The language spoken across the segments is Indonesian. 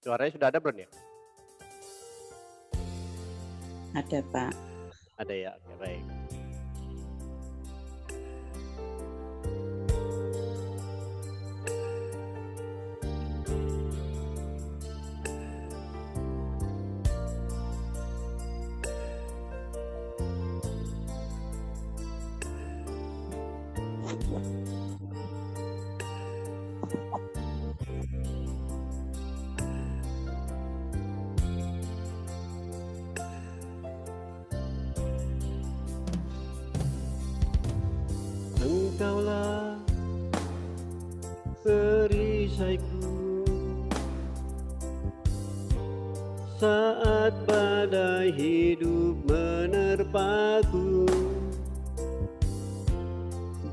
Suaranya sudah ada belum ya? Ada, Pak. Ada ya? Oke, baik. Engkaulah perisaiku saat badai hidup menerpaku.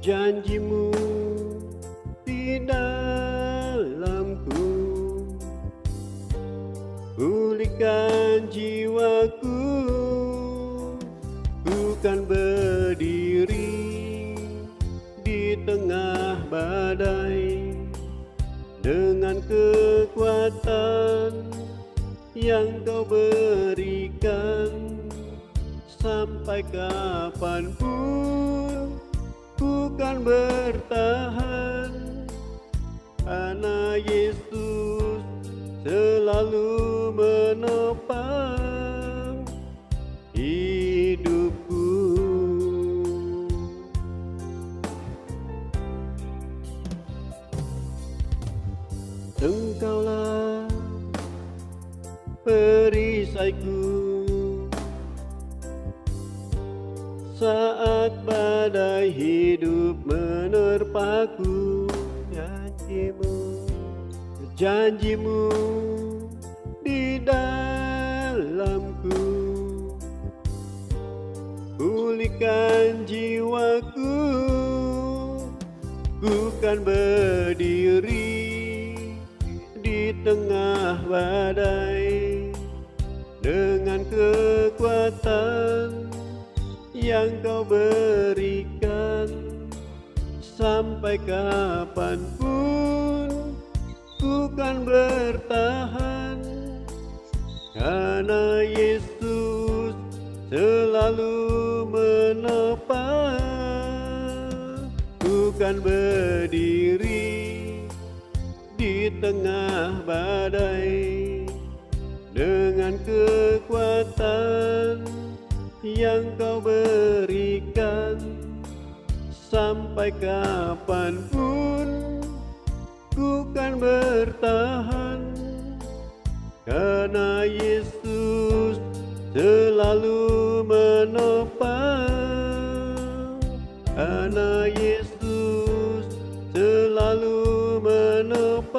Janjimu di dalamku, pulihkan jiwaku. Ku kan berdiri di tengah badai dengan kekuatan yang kau berikan. Sampai kapanpun ku kan bertahan, karena Yesus selalu menopang hidupku. Engkaulah perisaiku saat badai hidup menerpaku. Janjimu di dalamku, pulihkan jiwaku. Ku kan berdiri di tengah badai dengan kekuatan yang kau berikan. Sampai kapanpun ku kan bertahan, karena Yesus selalu menopang. Ku kan berdiri di tengah badai dengan kekuatan yang kau berikan. Sampai kapanpun ku kan bertahan, karena Yesus selalu menopang. Karena Yesus selalu menopang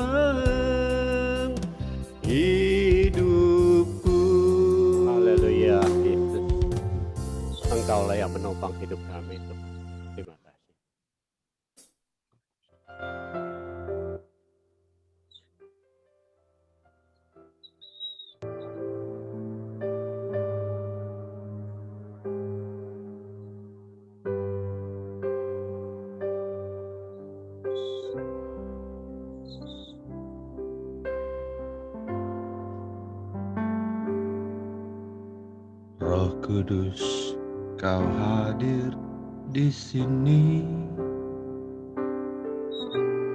hidupku. Haleluya, Yesus. Engkaulah yang menopang hidup kami, Tuhan. Terima kasih. Roh Kudus, Kau hadir di sini.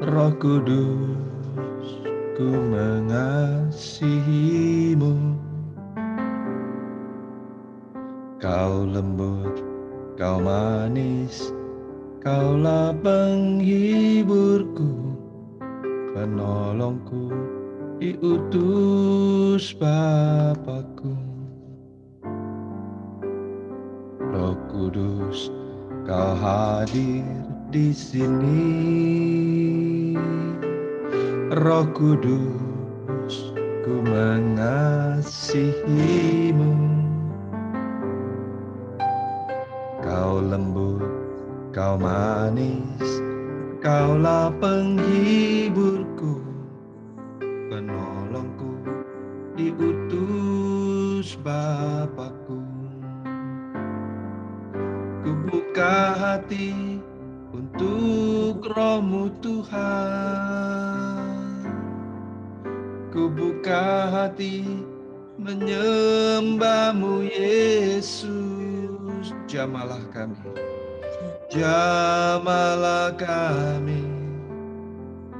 Roh Kudus, ku mengasihimu. Kau lembut, kau manis, kaulah penghiburku, penolongku, diutus Bapakku. Roh Kudus, Kau hadir di sini. Roh Kudus, ku mengasihimu. Kau lembut, kau manis, kaulah penghiburku, penolongku, diutus Bapakku. Ku buka hati untuk Roh-Mu Tuhan. Ku buka hati menyembah-Mu Yesus. Jamalah kami, jamalah kami,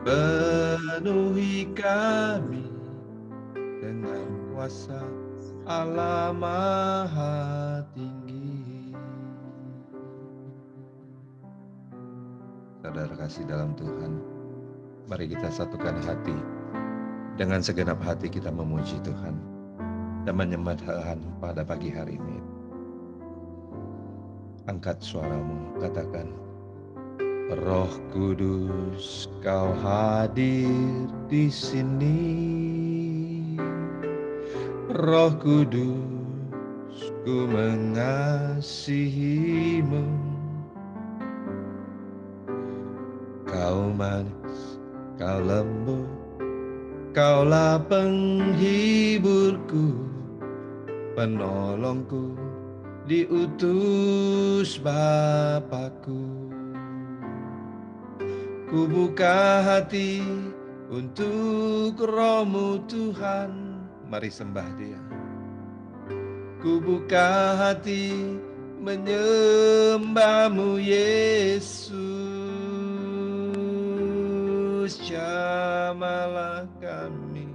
penuhi kami dengan kuasa Allah Maha Tinggi. Saudara kasih dalam Tuhan, mari kita satukan hati. Dengan segenap hati kita memuji Tuhan dan menyembah Tuhan pada pagi hari ini. Angkat suaramu, katakan, Roh Kudus, Kau hadir di sini. Roh Kudus, ku mengasihi-Mu. Kau manis, Kau lembut, Kaulah penghiburku, penolongku, diutus Bapakku. Ku buka hati untuk Roh-Mu Tuhan. Mari sembah Dia. Ku buka hati menyembah-Mu Yesus. Jamalah kami,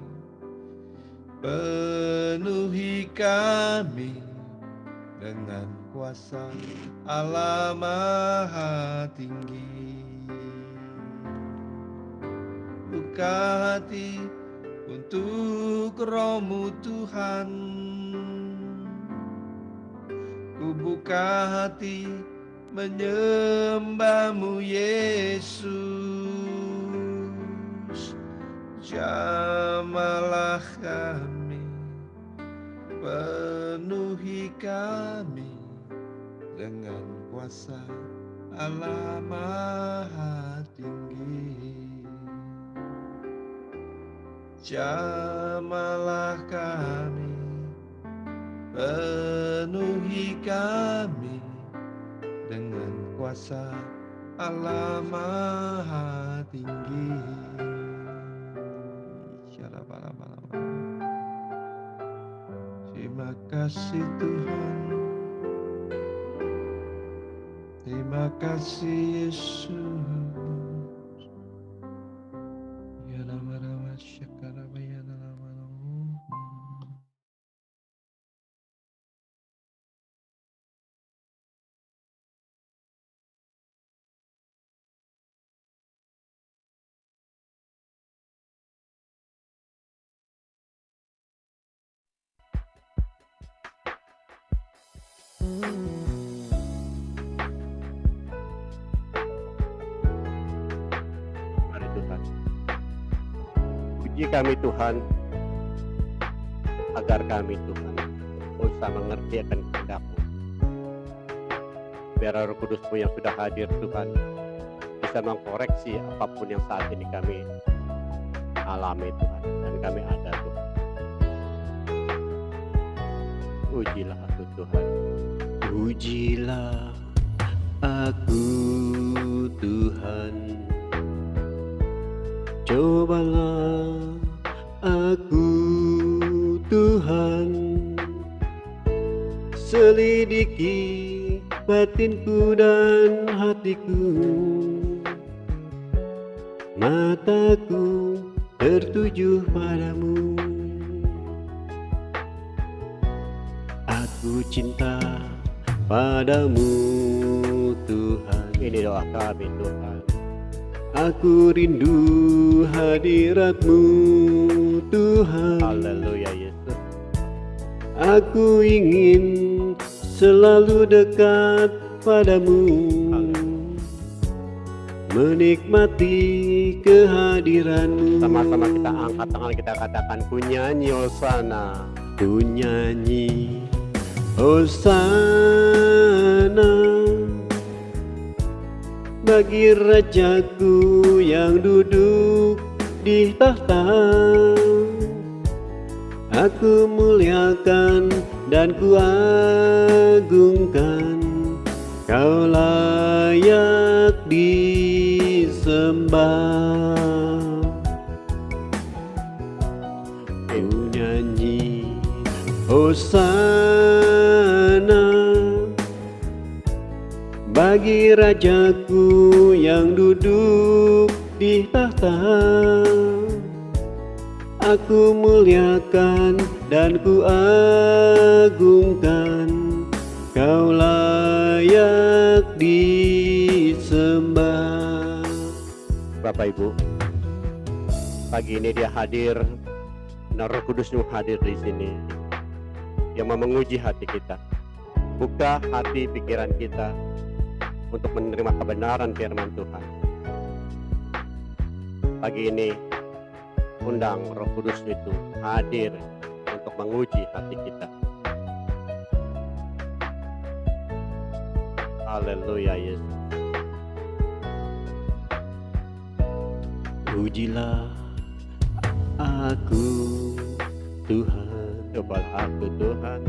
penuhi kami dengan kuasa Allah Maha Tinggi. Buka hati untuk Roh-Mu Tuhan. Ku buka hati menyembah-Mu Yesus. Jamalah kami, penuhi kami dengan kuasa Allah Maha Tinggi. Jamalah kami, penuhi kami dengan kuasa Allah Maha Tinggi. Terima kasih Tuhan, terima kasih Yesus. Ya lama-lama syakarama ya lama-lama. Mari Tuhan, puji kami Tuhan, agar kami Tuhan bisa mengerti akan kehendak-Mu. Biar Roh Kudus-Mu yang sudah hadir Tuhan bisa mengkoreksi apapun yang saat ini kami alami Tuhan, dan kami ada Tuhan. Pujilah aku Tuhan. Pujilah aku Tuhan, cobalah aku Tuhan, selidiki batinku dan hatiku, mataku tertuju padamu. Aku cinta padamu Tuhan. Ini doa kami Tuhan. Aku rindu hadirat-Mu Tuhan. Haleluya Yesus. Aku ingin selalu dekat padamu, menikmati kehadiran-Mu. Sama-sama kita angkat tangan, kita katakan, ku nyanyi Hosana. Ku nyanyi Hosana bagi Rajaku yang duduk di tahta. Aku muliakan dan ku agungkan, Kau layak disembah. Amin. Ku nyanyi Hosana bagi Rajaku yang duduk di tahta. Aku muliakan dan ku agungkan, Kau layak disembah. Bapak Ibu, pagi ini dia hadir, Roh Kudus yang hadir di sini, yang mau menguji hati kita. Buka hati pikiran kita untuk menerima kebenaran firman Tuhan. Pagi ini undang Roh Kudus itu hadir untuk menguji hati kita. Haleluya Yesus. Pujilah aku Tuhan, Cobalah aku Tuhan,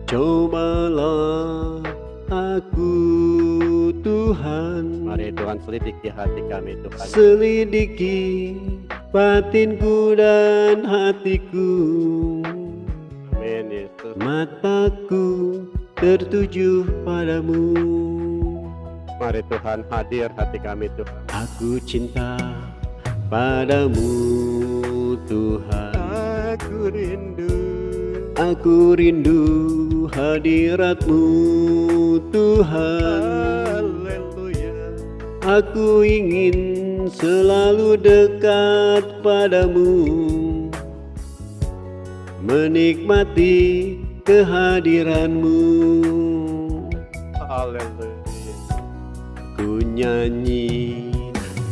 cobalah aku Tuhan. mari Tuhan selidiki hati kami Tuhan. Selidiki batinku dan hatiku, Amin Yesus. mataku tertuju padamu. Mari Tuhan hadir hati kami Tuhan. Aku cinta padamu Tuhan. Aku rindu hadirat-Mu Tuhan. Haleluya. Aku ingin selalu dekat padamu, menikmati kehadiran-Mu. Haleluya. Ku nyanyi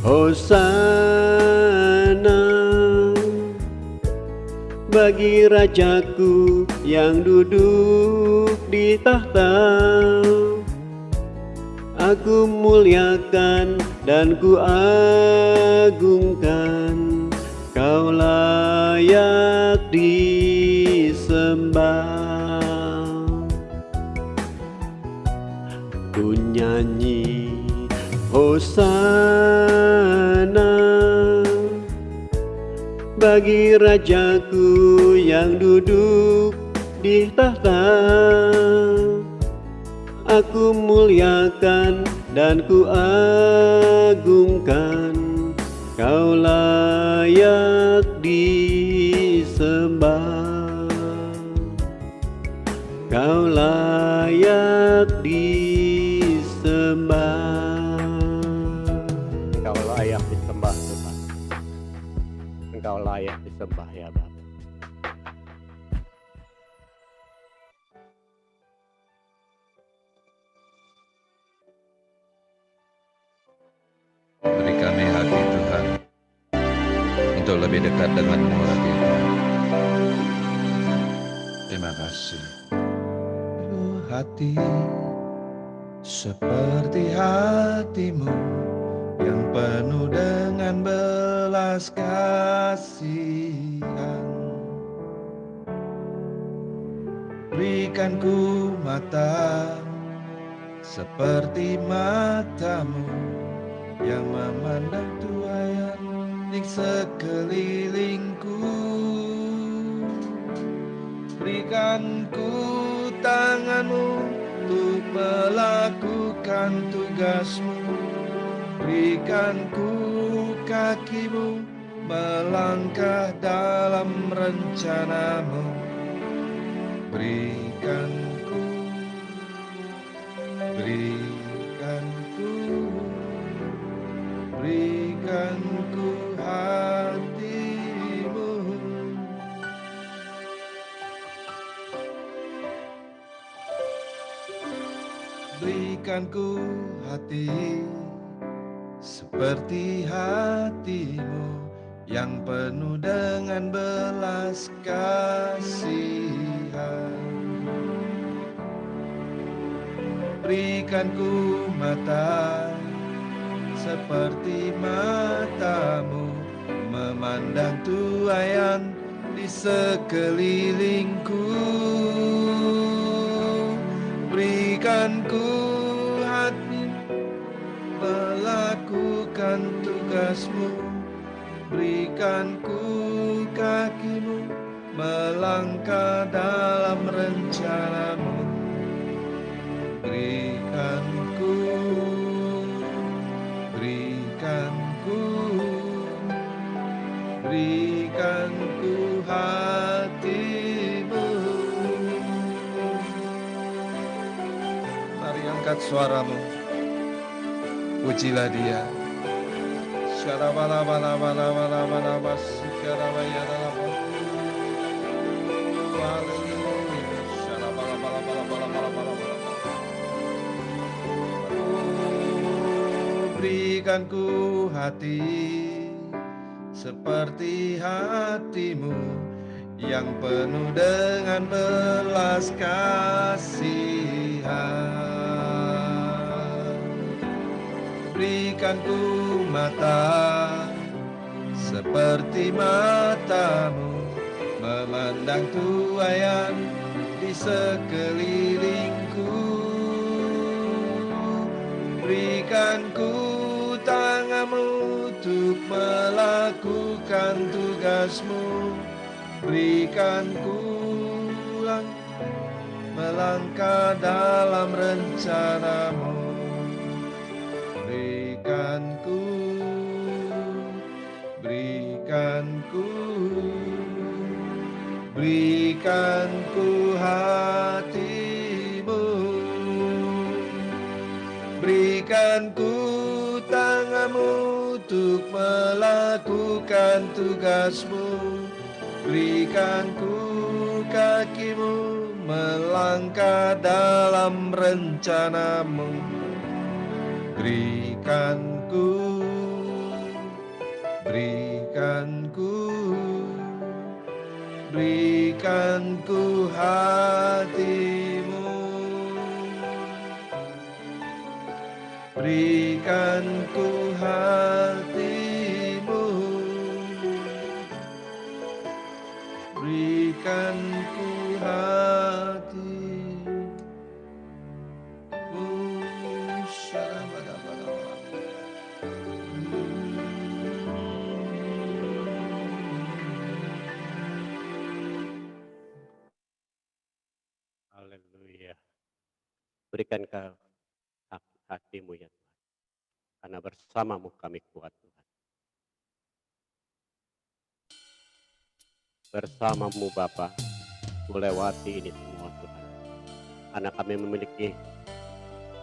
Hosana bagi Rajaku yang duduk di tahta. Aku muliakan dan ku agungkan, Kau layak disembah. Ku nyanyi Hosana bagi Rajaku yang duduk di tahta. Aku muliakan dan ku agungkan, Kau layak disembah. Kau layak disembah. Engkau layak disembah Tuhan. Engkau layak disembah ya Bapa. Beri kami hati Tuhan untuk lebih dekat dengan-Mu lagi. Terima kasih. Hati seperti hati-Mu yang penuh dengan belas kasihan. Berikan ku mata seperti mata-Mu yang memandang tuaian di sekelilingku. Berikan ku tangan-Mu untuk melakukan tugas-Mu. Berikan ku kaki-Mu melangkah dalam rencana-Mu. Berikan ku hati-Mu. Berikan ku hati seperti hati-Mu yang penuh dengan belas kasihan. Berikan ku mata seperti mata-Mu memandang tuaian di sekelilingku. Berikan ku hati melakukan tugas-Mu. Berikan ku kaki-Mu melangkah dalam rencanamu. Berikan ku hatimu. Mari angkat suaramu, pujilah Dia. Berikan ku hati seperti hatimu, yang penuh dengan belas kasihan. Berikan ku mata seperti matamu, memandang tuaian di sekelilingku. Berikan ku tanganmu untuk melakukan tugasmu. Berikan ku melangkah dalam rencanamu. Berikan ku hatimu. Berikan ku tanganmu untuk melakukan tugasmu. Berikan ku kakimu melangkah dalam rencanamu. Berikan ku hatimu. Berikan ku hatimu. Berikan ku hatimu. Haleluya. Berikan hatimu ya Tuhan, karena bersamamu kami kuat Tuhan. Bersamamu Bapa, melewati ini semua Tuhan. Karena kami memiliki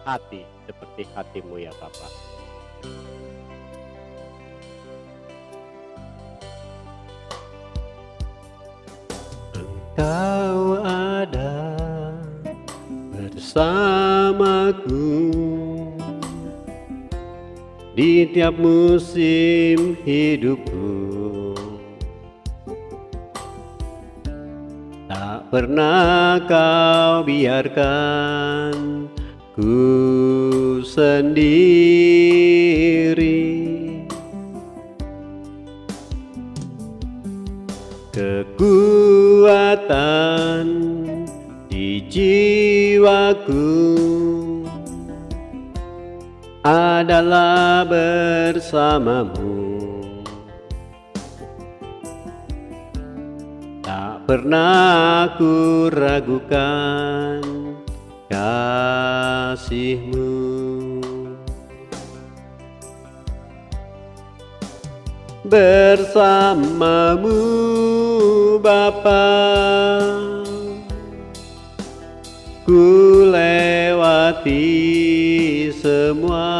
hati seperti hatimu ya Bapa. Engkau ada bersamaku di tiap musim hidupku. Tak pernah kau biarkan ku sendiri. Kekuatan di jiwaku adalah bersamamu. Tak pernah ku ragukan kasih-Mu. Bersamamu Bapa, ku lewati semua.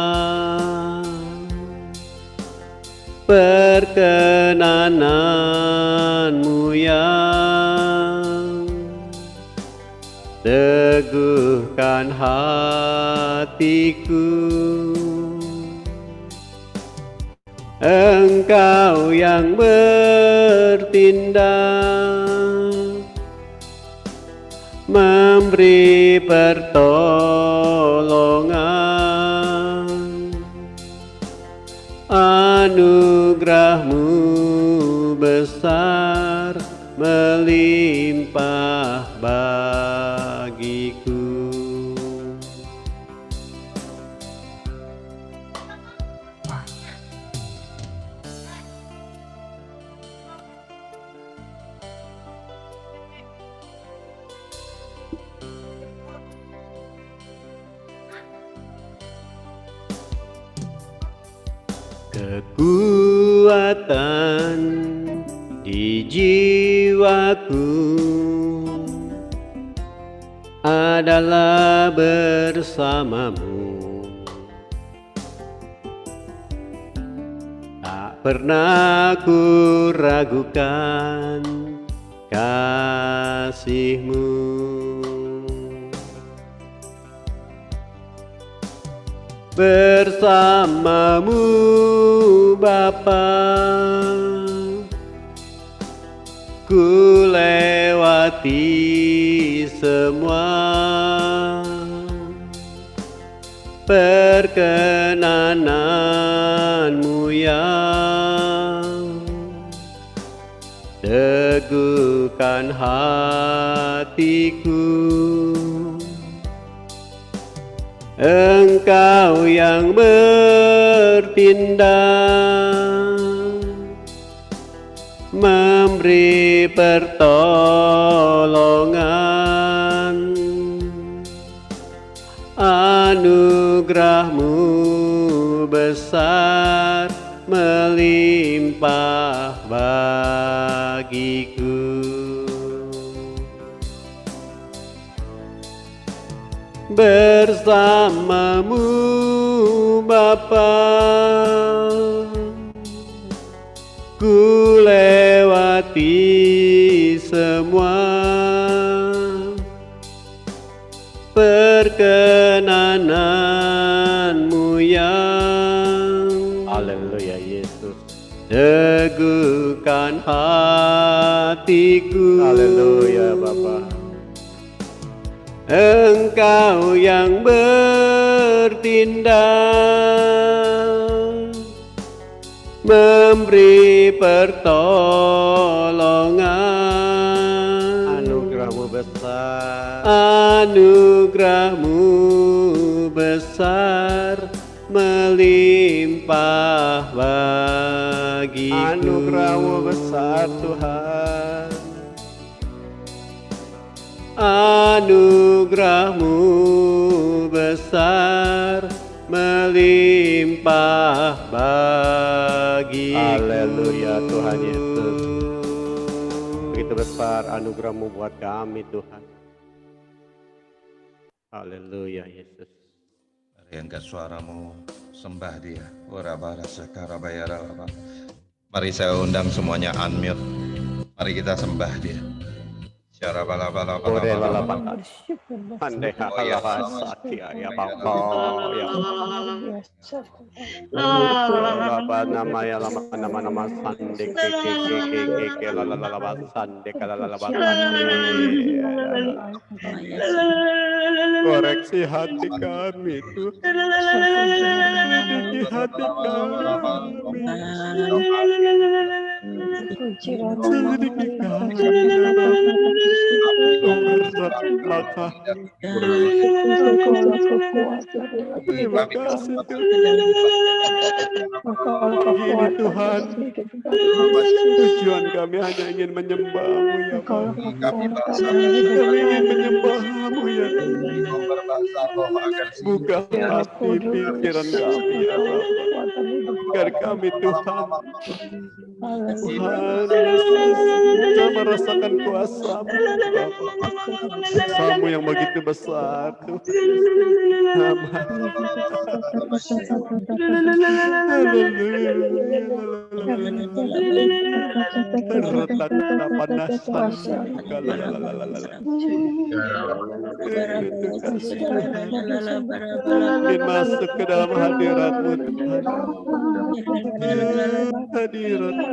Perkenananmu yang teguhkan hatiku. Engkau yang bertindak, memberi pertolongan. Anugerah-Mu besar melimpah bagiku. kekuatan di jiwaku adalah bersamamu. Tak pernah ku ragukan kasih-Mu. Bersamamu Bapa, ku lewati semua perkenananmu yang teguhkan hatiku. Engkau yang bertindak, memberi pertolongan, anugerah-Mu besar melimpah bagiku. Bersamamu Bapa, ku lewati semua perkenananmu yang Haleluya Yesus. teguhkan hatiku. Haleluya Bapa. Engkau yang bertindak, memberi pertolongan, Anugerah-Mu besar, anugerah-Mu besar melimpah bagiku. anugerah-Mu besar Tuhan. Anugerah-Mu besar melimpah bagiku. Haleluya Tuhan Yesus. Begitu besar anugerah-Mu buat kami Tuhan. Haleluya Yesus. Mari angkat suaramu, sembah Dia. Mari saya undang semuanya unmute. Mari kita sembah Dia. Cara bala-bala. Ore lalapata. Ande halaha satya ya Bapa ya. Lapa nama ya nama sande ke lalala sande lalala koreksi hati kami Tuhan. Selidiki hati kami. Selidiki kami. Berat terima kasih Tuhan. Ini Tuhan, tujuan kami hanya ingin menyembah-Mu ya Bapa. Kami ingin menyembah-Mu ya Tuhan. Buka hati pikiran kami ya Bapa. Agar kami Tuhan bisa merasakan kuasa-Mu Bapa. Kuasa-Mu yang begitu besar Tuhan. Ingin masuk ke dalam hadirat-Mu Tuhan. Hadirat-Mu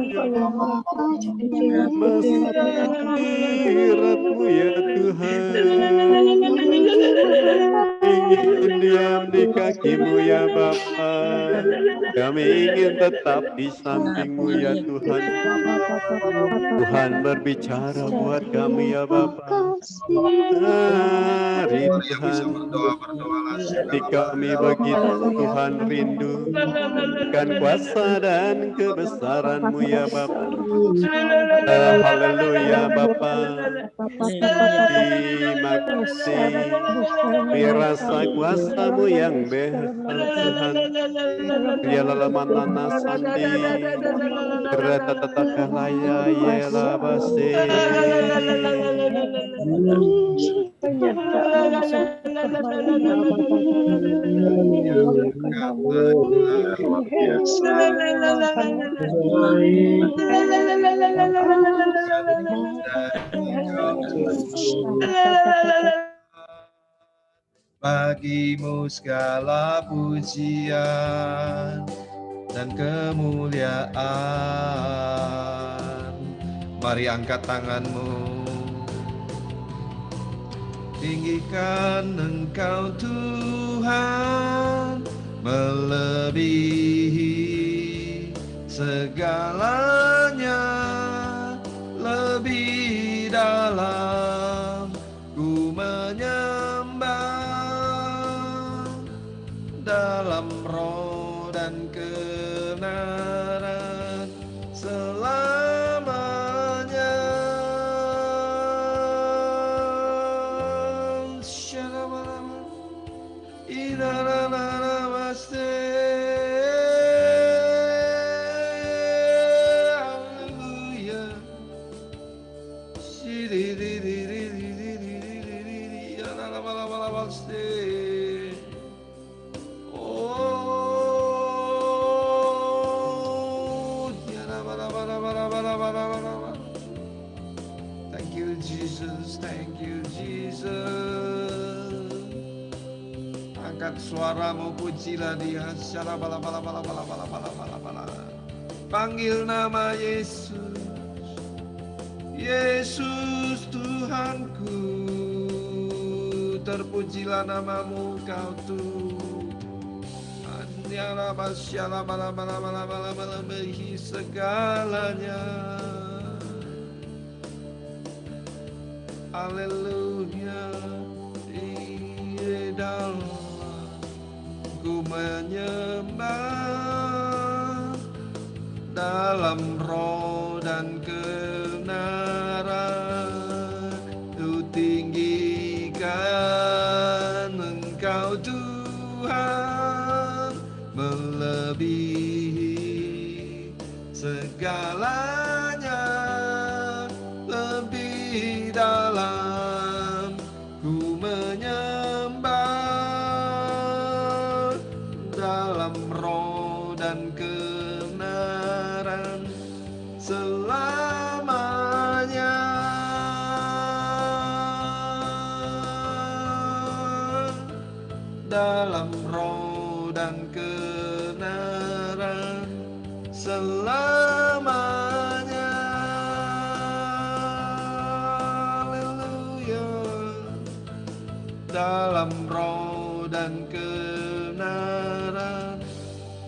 ya masuk hadirat-Mu ya Tuhan. Ingin diam di kaki-Mu ya Bapa. Kami ingin tetap di samping-Mu ya Tuhan. Tuhan berbicara buat kami ya Bapa. Hari Tuhan, hati kami begitu Tuhan rindu kan kuasa dan kebesaran-Mu ya Bapa. Haleluya Bapa. Bapa, terima kasih. Biar rasa kuasa-Mu yang berkat Tuhan. Biarlah manana sandi, ratatakalaya yela basi. Luar biasa. Bagimu segala pujian dan kemuliaan. Mari angkat tanganmu, tinggikan Engkau Tuhan, melebihi segalanya, lebih dalam ku menyembah dalam roh dan kebenaran selamanya. Thank you Jesus, thank you Jesus. Angkat suaramu, pujilah Dia. Panggil nama Yesus, Yesus Tuhanku. Terpujilah namamu Kau Tuhan. Melebihi segalanya. Haleluya. Di dalam ku menyembah dalam roh dan kebenaran. Ku tinggikan Engkau Tuhan, melebihi segalanya, lebih dalam ku menyembah dalam roh dan kebenaran selamanya. Dalam roh dan kebenaran selamanya. Haleluya. Dalam roh dan kebenaran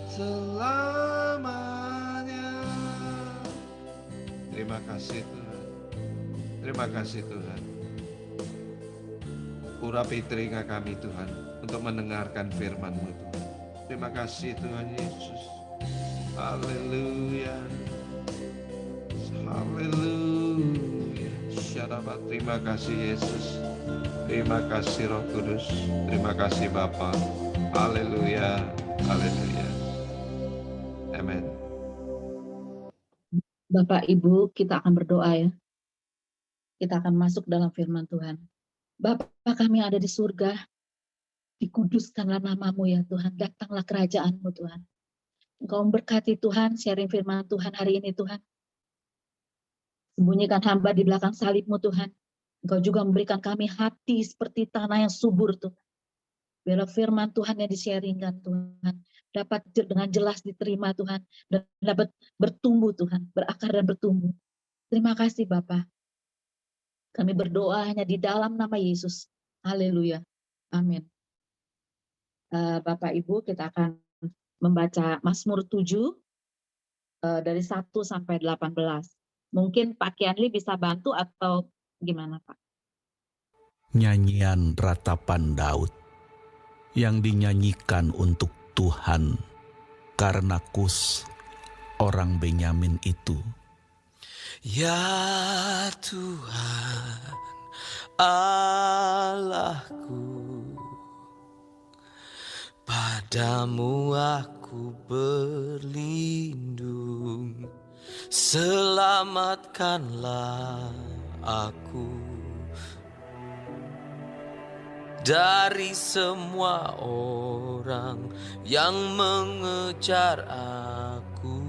selamanya. Terima kasih Tuhan. Terima kasih Tuhan. Urapi telinga kami Tuhan untuk mendengarkan firman-Mu Tuhan. Terima kasih Tuhan Yesus. Haleluya. Haleluya. Syarabat. Terima kasih Yesus. Terima kasih Roh Kudus. Terima kasih Bapa. Haleluya. Haleluya. Amin. Bapak Ibu, kita akan berdoa ya. Kita akan masuk dalam firman Tuhan. Bapa kami ada di surga, dikuduskanlah namamu ya Tuhan, datanglah kerajaanmu Tuhan. Engkau memberkati Tuhan, sharing firman Tuhan hari ini Tuhan. Sembunyikan hamba di belakang salibmu Tuhan. Engkau juga memberikan kami hati seperti tanah yang subur Tuhan. Biarlah firman Tuhan yang di-sharingkan Tuhan, dapat dengan jelas diterima Tuhan, dan dapat bertumbuh Tuhan, berakar dan bertumbuh. Terima kasih Bapa. Kami berdoa hanya di dalam nama Yesus. Haleluya. Amin. Bapak Ibu, kita akan membaca Mazmur 7 dari 1 sampai 18. Mungkin Pak Kianli bisa bantu atau gimana Pak? Nyanyian ratapan Daud yang dinyanyikan untuk Tuhan karena Kus orang Benyamin itu. Ya Tuhan Allahku, padamu aku berlindung. Selamatkanlah aku dari semua orang yang mengejar aku,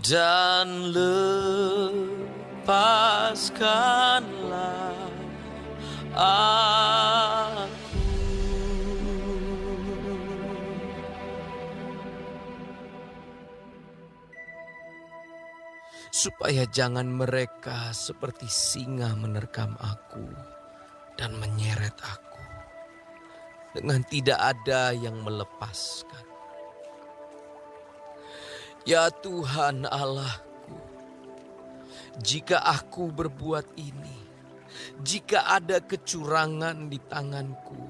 dan lepaskanlah aku. Supaya jangan mereka seperti singa menerkam aku dan menyeret aku dengan tidak ada yang melepaskan. Ya Tuhan Allahku, jika aku berbuat ini, jika ada kecurangan di tanganku,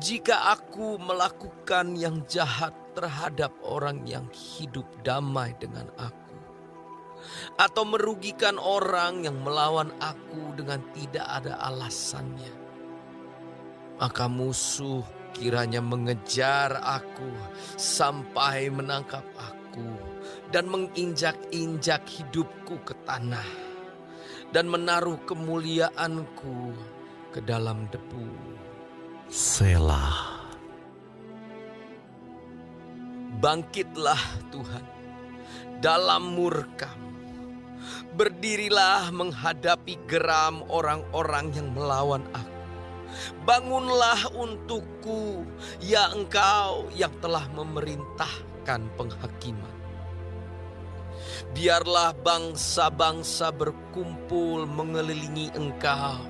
jika aku melakukan yang jahat terhadap orang yang hidup damai dengan aku, atau merugikan orang yang melawan aku dengan tidak ada alasannya, maka musuh kiranya mengejar aku sampai menangkap aku dan menginjak-injak hidupku ke tanah dan menaruh kemuliaanku ke dalam debu. Selah. Bangkitlah Tuhan dalam murka-Mu. Berdirilah menghadapi geram orang-orang yang melawan aku. Bangunlah untukku, ya Engkau yang telah memerintahkan penghakiman. Biarlah bangsa-bangsa berkumpul mengelilingi Engkau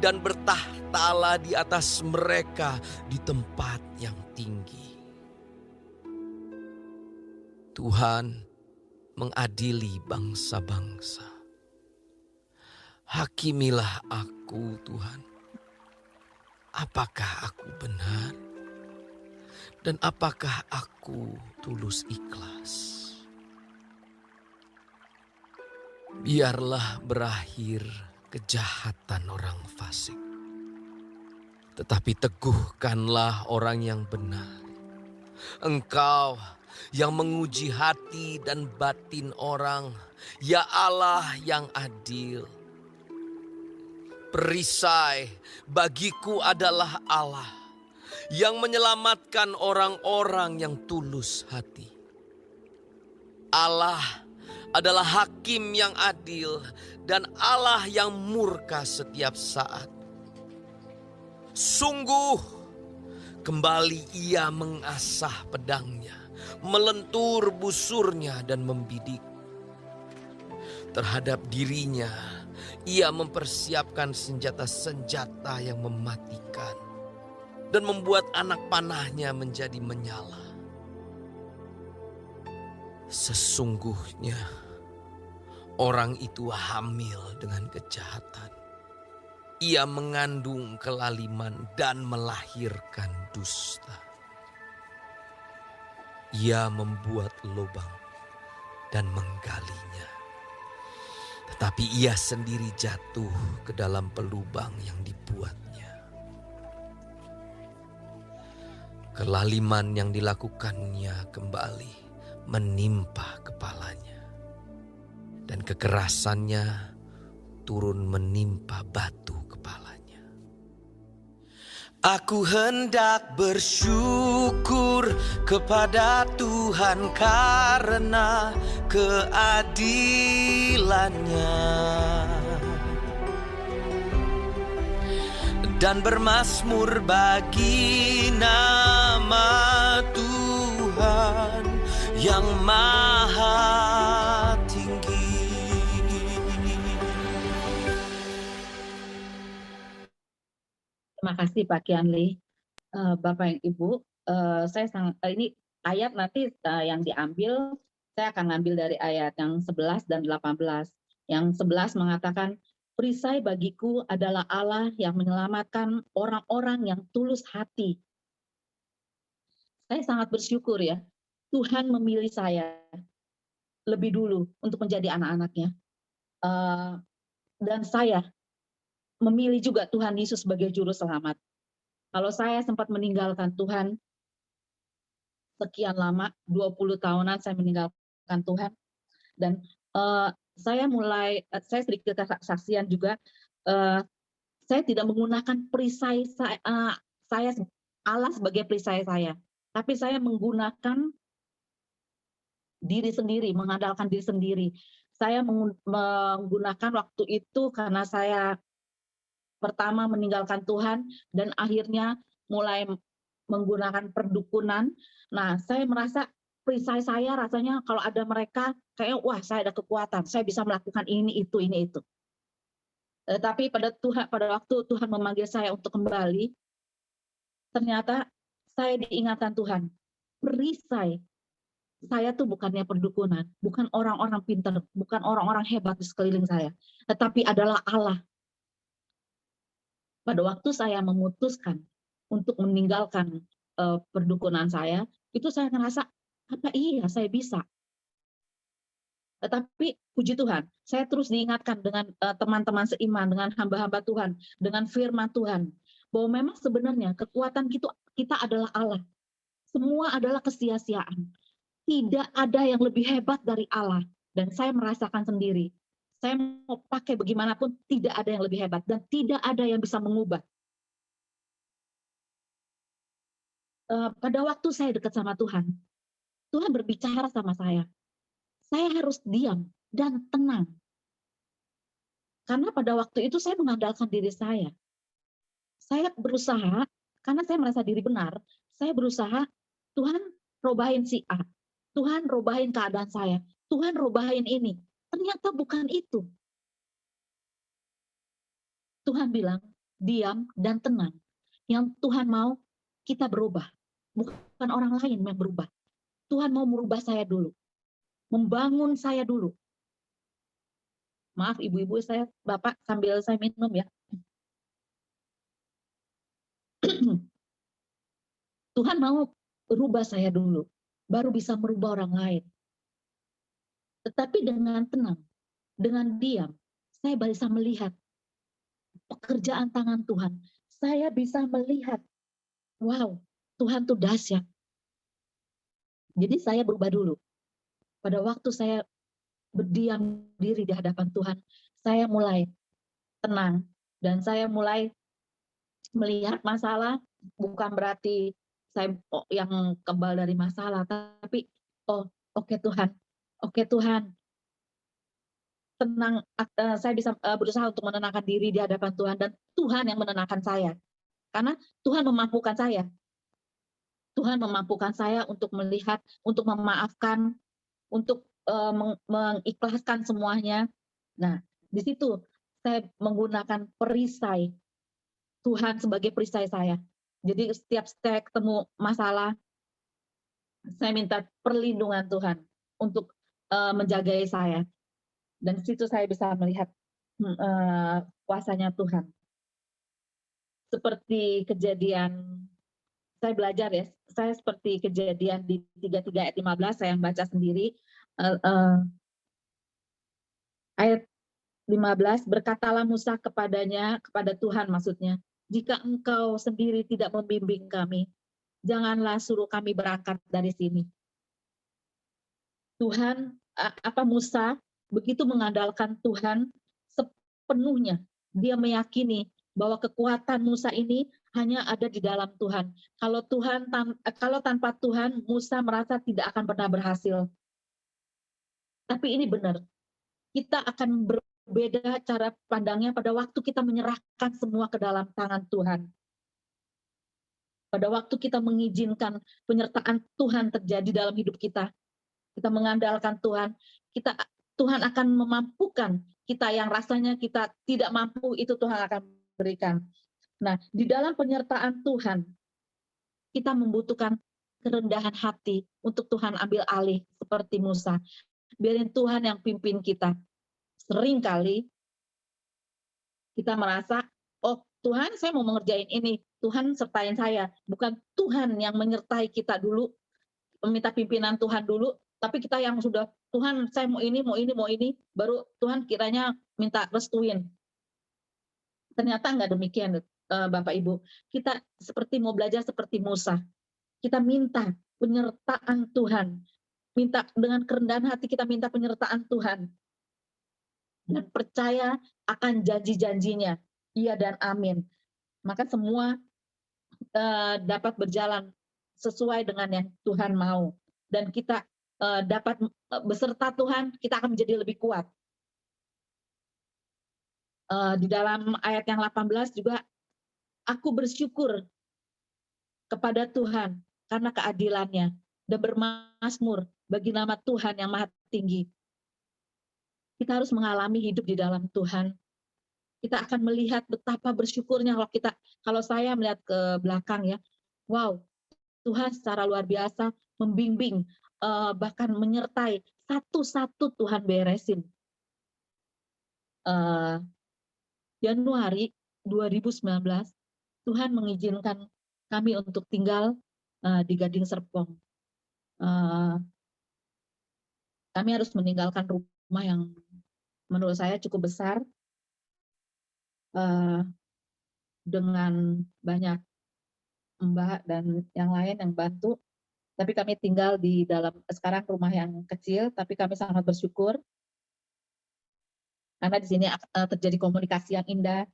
dan bertahtalah di atas mereka di tempat yang tinggi. Tuhan mengadili bangsa-bangsa. Hakimilah aku, Tuhan. Apakah aku benar? Dan apakah aku tulus ikhlas? Biarlah berakhir kejahatan orang fasik, tetapi teguhkanlah orang yang benar. Engkau yang menguji hati dan batin orang, ya Allah yang adil. Perisai bagiku adalah Allah yang menyelamatkan orang-orang yang tulus hati. Allah adalah hakim yang adil dan Allah yang murka setiap saat. Sungguh kembali Ia mengasah pedangnya, melentur busurnya dan membidik. Terhadap dirinya Ia mempersiapkan senjata-senjata yang mematikan dan membuat anak panahnya menjadi menyala. Sesungguhnya orang itu hamil dengan kejahatan. Ia mengandung kelaliman dan melahirkan dusta. Ia membuat lubang dan menggalinya, tetapi ia sendiri jatuh ke dalam pelubang yang dibuatnya. Kelaliman yang dilakukannya kembali menimpa kepalanya, dan kekerasannya turun menimpa batu kepalanya. Aku hendak bersyukur kepada Tuhan karena keadilannya, dan bermasmur bagi nama Tuhan yang maha tinggi. Terima kasih Pak Kianli. Bapak dan Ibu, saya sangat ini ayat nanti yang diambil, saya akan ngambil dari ayat yang 11 dan 18. Yang 11 mengatakan, perisai bagiku adalah Allah yang menyelamatkan orang-orang yang tulus hati. Saya sangat bersyukur ya, Tuhan memilih saya lebih dulu untuk menjadi anak-anaknya. Dan saya memilih juga Tuhan Yesus sebagai juru selamat. Kalau saya sempat meninggalkan Tuhan sekian lama, 20 tahunan saya meninggalkan Tuhan, dan saya sedikit kesaksian juga, saya tidak menggunakan perisai saya Allah sebagai perisai saya, tapi saya menggunakan diri sendiri, mengandalkan diri sendiri. Saya menggunakan waktu itu karena saya pertama meninggalkan Tuhan dan akhirnya mulai menggunakan perdukunan. Nah, saya merasa perisai saya rasanya kalau ada mereka kayak wah saya ada kekuatan, saya bisa melakukan ini itu. Tapi pada waktu Tuhan memanggil saya untuk kembali, ternyata saya diingatkan Tuhan, perisai saya tuh bukannya perdukunan, bukan orang-orang pintar, bukan orang-orang hebat di sekeliling saya, tetapi adalah Allah. Pada waktu saya memutuskan untuk meninggalkan perdukunan saya, itu saya ngerasa, apa iya saya bisa? Tetapi puji Tuhan, saya terus diingatkan dengan teman-teman seiman, dengan hamba-hamba Tuhan, dengan firman Tuhan, bahwa memang sebenarnya kekuatan kita adalah Allah. Semua adalah kesia-siaan. Tidak ada yang lebih hebat dari Allah. Dan saya merasakan sendiri. Saya mau pakai bagaimanapun, tidak ada yang lebih hebat. Dan tidak ada yang bisa mengubah. Pada waktu saya dekat sama Tuhan, Tuhan berbicara sama saya. Saya harus diam dan tenang. Karena pada waktu itu saya mengandalkan diri saya. Saya berusaha, karena saya merasa diri benar, saya berusaha, Tuhan robahin si A. Tuhan robahin keadaan saya. Tuhan robahin ini. Ternyata bukan itu. Tuhan bilang, diam dan tenang. Yang Tuhan mau, kita berubah. Bukan orang lain yang berubah. Tuhan mau merubah saya dulu. Membangun saya dulu. Maaf ibu-ibu, Bapak sambil saya minum ya. Tuhan mau merubah saya dulu. Baru bisa merubah orang lain. Tetapi dengan tenang, dengan diam, saya bisa melihat pekerjaan tangan Tuhan. Saya bisa melihat, wow, Tuhan tuh dahsyat. Jadi saya berubah dulu. Pada waktu saya berdiam diri di hadapan Tuhan, saya mulai tenang. Dan saya mulai melihat masalah, bukan berarti saya yang kebal dari masalah, tapi oke Tuhan, tenang. Saya bisa berusaha untuk menenangkan diri di hadapan Tuhan, dan Tuhan yang menenangkan saya, karena Tuhan memampukan saya. Tuhan memampukan saya untuk melihat, untuk memaafkan, untuk mengikhlaskan semuanya. Nah, di situ saya menggunakan perisai Tuhan sebagai perisai saya. Jadi setiap saya ketemu masalah, saya minta perlindungan Tuhan untuk menjagai saya. Dan di situ saya bisa melihat kuasanya Tuhan. Seperti kejadian, saya belajar ya, saya seperti kejadian di 33 ayat 15, saya yang baca sendiri. Ayat 15, berkatalah Musa kepadanya, kepada Tuhan maksudnya, jika engkau sendiri tidak membimbing kami, janganlah suruh kami berangkat dari sini. Tuhan, Musa begitu mengandalkan Tuhan sepenuhnya. Dia meyakini bahwa kekuatan Musa ini hanya ada di dalam Tuhan. Kalau tanpa Tuhan, Musa merasa tidak akan pernah berhasil. Tapi ini benar. Kita akan berbeda cara pandangnya pada waktu kita menyerahkan semua ke dalam tangan Tuhan. Pada waktu kita mengizinkan penyertaan Tuhan terjadi dalam hidup kita, kita mengandalkan Tuhan, Tuhan akan memampukan kita yang rasanya kita tidak mampu, itu Tuhan akan berikan. Nah, di dalam penyertaan Tuhan, kita membutuhkan kerendahan hati untuk Tuhan ambil alih seperti Musa. Biarin Tuhan yang pimpin kita. Seringkali kita merasa, oh Tuhan saya mau mengerjain ini, Tuhan sertain saya. Bukan Tuhan yang menyertai kita dulu, minta pimpinan Tuhan dulu, tapi kita yang sudah, Tuhan saya mau ini, baru Tuhan kiranya minta restuin. Ternyata enggak demikian, Bapak Ibu. Kita seperti mau belajar seperti Musa. Kita minta penyertaan Tuhan. Minta dengan kerendahan hati, kita minta penyertaan Tuhan. Dan percaya akan janji-janjinya. Iya dan amin. Maka semua dapat berjalan sesuai dengan yang Tuhan mau. Dan kita dapat beserta Tuhan, kita akan menjadi lebih kuat. Di dalam ayat yang 18 juga, aku bersyukur kepada Tuhan karena keadilannya dan bermasmur bagi nama Tuhan yang maha tinggi. Kita harus mengalami hidup di dalam Tuhan. Kita akan melihat betapa bersyukurnya kalau saya melihat ke belakang ya. Wow, Tuhan secara luar biasa membimbing, bahkan menyertai satu-satu Tuhan beresin. Januari 2019, Tuhan mengizinkan kami untuk tinggal di Gading Serpong. Kami harus meninggalkan rumah yang menurut saya cukup besar, dengan banyak mbak dan yang lain yang bantu. Tapi kami tinggal di dalam sekarang rumah yang kecil, tapi kami sangat bersyukur karena di sini terjadi komunikasi yang indah.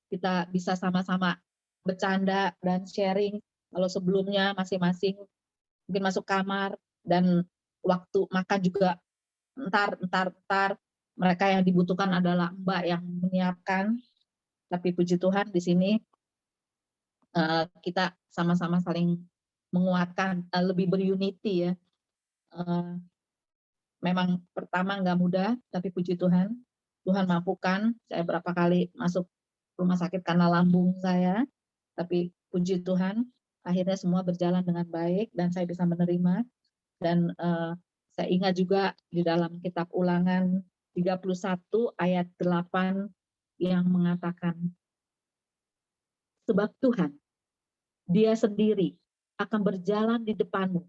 Kita bisa sama-sama bercanda dan sharing. Kalau sebelumnya masing-masing mungkin masuk kamar dan waktu makan juga entar mereka yang dibutuhkan adalah mbak yang menyiapkan. Tapi puji Tuhan di sini kita sama-sama saling menguatkan, lebih berunity ya. Memang pertama nggak mudah, tapi puji Tuhan, Tuhan mampukan. Saya berapa kali masuk rumah sakit karena lambung saya, tapi puji Tuhan, akhirnya semua berjalan dengan baik dan saya bisa menerima. Dan saya ingat juga di dalam kitab Ulangan 31 ayat 8 yang mengatakan, sebab Tuhan, Dia sendiri akan berjalan di depanmu.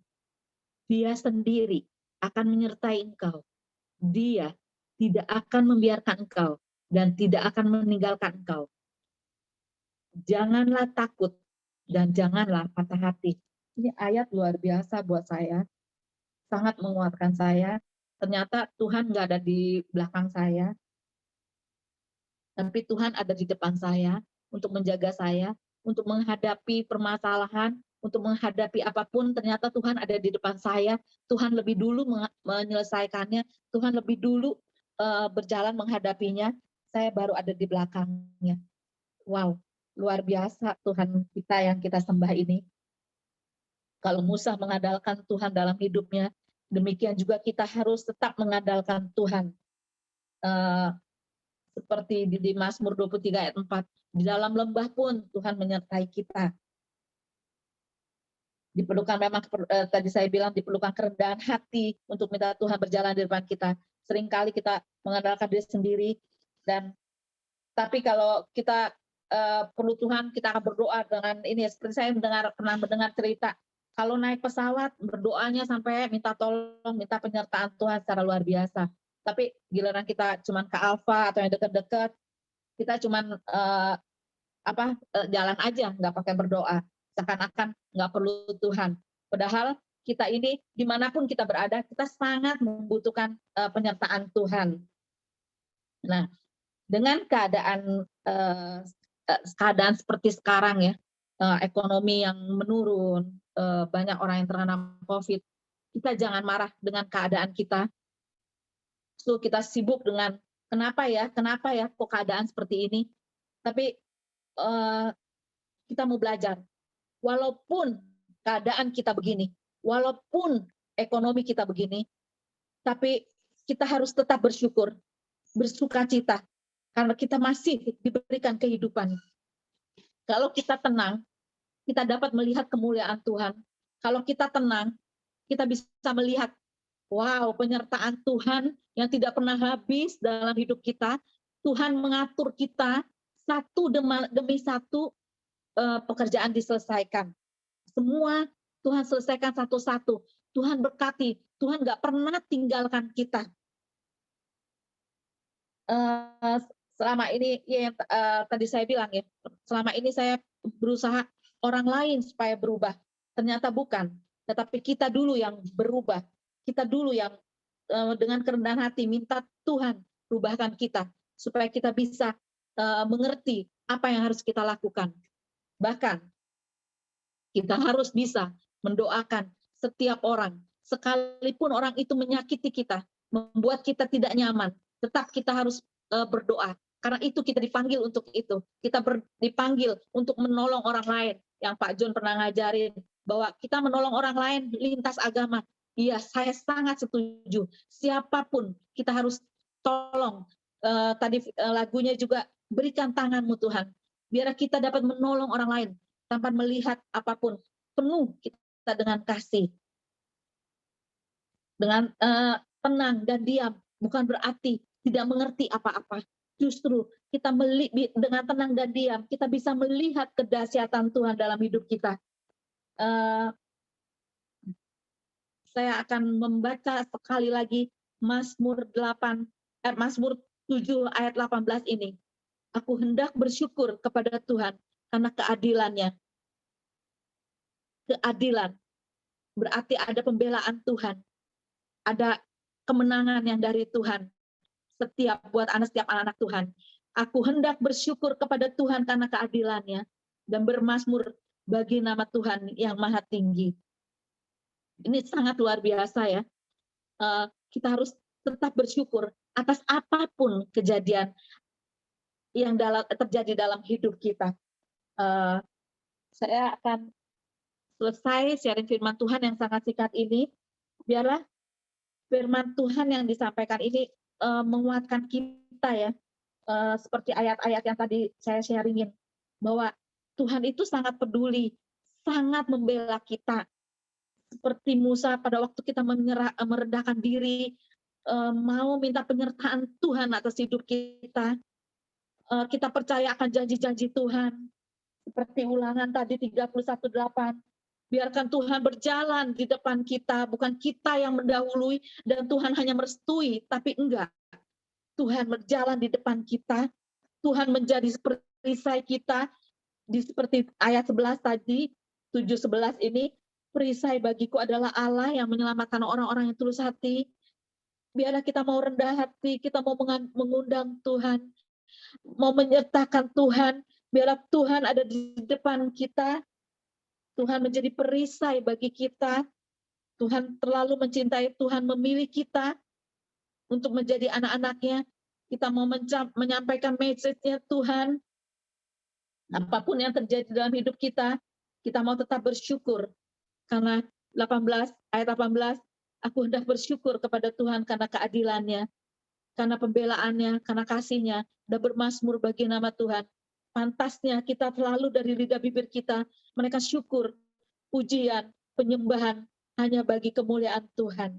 Dia sendiri akan menyertai engkau. Dia tidak akan membiarkan engkau dan tidak akan meninggalkan engkau. Janganlah takut dan janganlah patah hati. Ini ayat luar biasa buat saya. Sangat menguatkan saya. Ternyata Tuhan nggak ada di belakang saya. Tapi Tuhan ada di depan saya untuk menjaga saya, untuk menghadapi permasalahan, untuk menghadapi apapun, ternyata Tuhan ada di depan saya. Tuhan lebih dulu menyelesaikannya, Tuhan lebih dulu berjalan menghadapinya, saya baru ada di belakangnya. Wow, luar biasa Tuhan kita yang kita sembah ini. Kalau Musa mengandalkan Tuhan dalam hidupnya, demikian juga kita harus tetap mengandalkan Tuhan. Seperti di Mazmur 23 ayat 4, di dalam lembah pun Tuhan menyertai kita. Diperlukan memang, tadi saya bilang diperlukan kerendahan hati untuk minta Tuhan berjalan di depan kita. Seringkali kita mengandalkan diri sendiri, tapi kalau kita perlu Tuhan, kita akan berdoa dengan ini. Seperti saya pernah mendengar cerita, kalau naik pesawat berdoanya sampai minta tolong, minta penyertaan Tuhan secara luar biasa. Tapi giliran kita cuman ke Alfa atau yang dekat-dekat, kita cuman jalan aja, nggak pakai berdoa, seakan-akan nggak perlu Tuhan. Padahal kita ini dimanapun kita berada, kita sangat membutuhkan penyertaan Tuhan. Nah, dengan keadaan seperti sekarang ya, ekonomi yang menurun, banyak orang yang terkena COVID, kita jangan marah dengan keadaan kita. So, kita sibuk dengan kenapa ya kok keadaan seperti ini. Tapi kita mau belajar, walaupun keadaan kita begini, walaupun ekonomi kita begini, tapi kita harus tetap bersyukur, bersukacita, karena kita masih diberikan kehidupan. Kalau kita tenang, kita dapat melihat kemuliaan Tuhan. Kalau kita tenang, kita bisa melihat, wow, penyertaan Tuhan yang tidak pernah habis dalam hidup kita. Tuhan mengatur kita satu demi satu, pekerjaan diselesaikan. Semua Tuhan selesaikan satu-satu. Tuhan berkati, Tuhan nggak pernah tinggalkan kita. Selama ini ya, tadi saya bilang ya, selama ini saya berusaha orang lain supaya berubah, ternyata bukan, tetapi kita dulu yang berubah, kita dulu yang dengan kerendahan hati minta Tuhan rubahkan kita supaya kita bisa mengerti apa yang harus kita lakukan. Bahkan kita harus bisa mendoakan setiap orang, sekalipun orang itu menyakiti kita, membuat kita tidak nyaman, tetap kita harus berdoa. Karena itu kita dipanggil untuk itu. Kita dipanggil untuk menolong orang lain. Yang Pak John pernah ngajarin, bahwa kita menolong orang lain lintas agama. Iya, saya sangat setuju. Siapapun kita harus tolong. Tadi lagunya juga, berikan tanganmu Tuhan. Biar kita dapat menolong orang lain tanpa melihat apapun. Penuh kita dengan kasih. Dengan tenang dan diam. Bukan berarti tidak mengerti apa-apa. Justru kita dengan tenang dan diam, kita bisa melihat kedahsyatan Tuhan dalam hidup kita. Saya akan membaca sekali lagi Mazmur 7 ayat 18 ini. Aku hendak bersyukur kepada Tuhan karena keadilannya. Keadilan berarti ada pembelaan Tuhan. Ada kemenangan yang dari Tuhan. Setiap anak-anak Tuhan. Aku hendak bersyukur kepada Tuhan karena keadilannya dan bermazmur bagi nama Tuhan yang maha tinggi. Ini sangat luar biasa ya. Kita harus tetap bersyukur atas apapun kejadian yang terjadi dalam hidup kita. Saya akan selesai sharing firman Tuhan yang sangat singkat ini. Biarlah firman Tuhan yang disampaikan ini menguatkan kita ya, seperti ayat-ayat yang tadi saya sharingin, bahwa Tuhan itu sangat peduli, sangat membela kita. Seperti Musa pada waktu kita merendahkan diri, mau minta penyertaan Tuhan atas hidup kita. Kita percaya akan janji-janji Tuhan. Seperti Ulangan tadi 31:8. Biarkan Tuhan berjalan di depan kita, bukan kita yang mendahului dan Tuhan hanya merestui, tapi enggak. Tuhan berjalan di depan kita, Tuhan menjadi perisai kita, seperti ayat 11 tadi, 7:11 ini, perisai bagiku adalah Allah yang menyelamatkan orang-orang yang tulus hati. Biarlah kita mau rendah hati, kita mau mengundang Tuhan, mau menyertakan Tuhan, biarlah Tuhan ada di depan kita. Tuhan menjadi perisai bagi kita. Tuhan terlalu mencintai, Tuhan memilih kita untuk menjadi anak-anaknya. Kita mau menyampaikan message-nya Tuhan. Apapun yang terjadi dalam hidup kita mau tetap bersyukur. Karena ayat 18, aku hendak bersyukur kepada Tuhan karena keadilannya, karena pembelaannya, karena kasihnya, dan bermazmur bagi nama Tuhan. Pantasnya kita selalu dari lidah bibir kita menaikkan syukur, pujian, penyembahan hanya bagi kemuliaan Tuhan.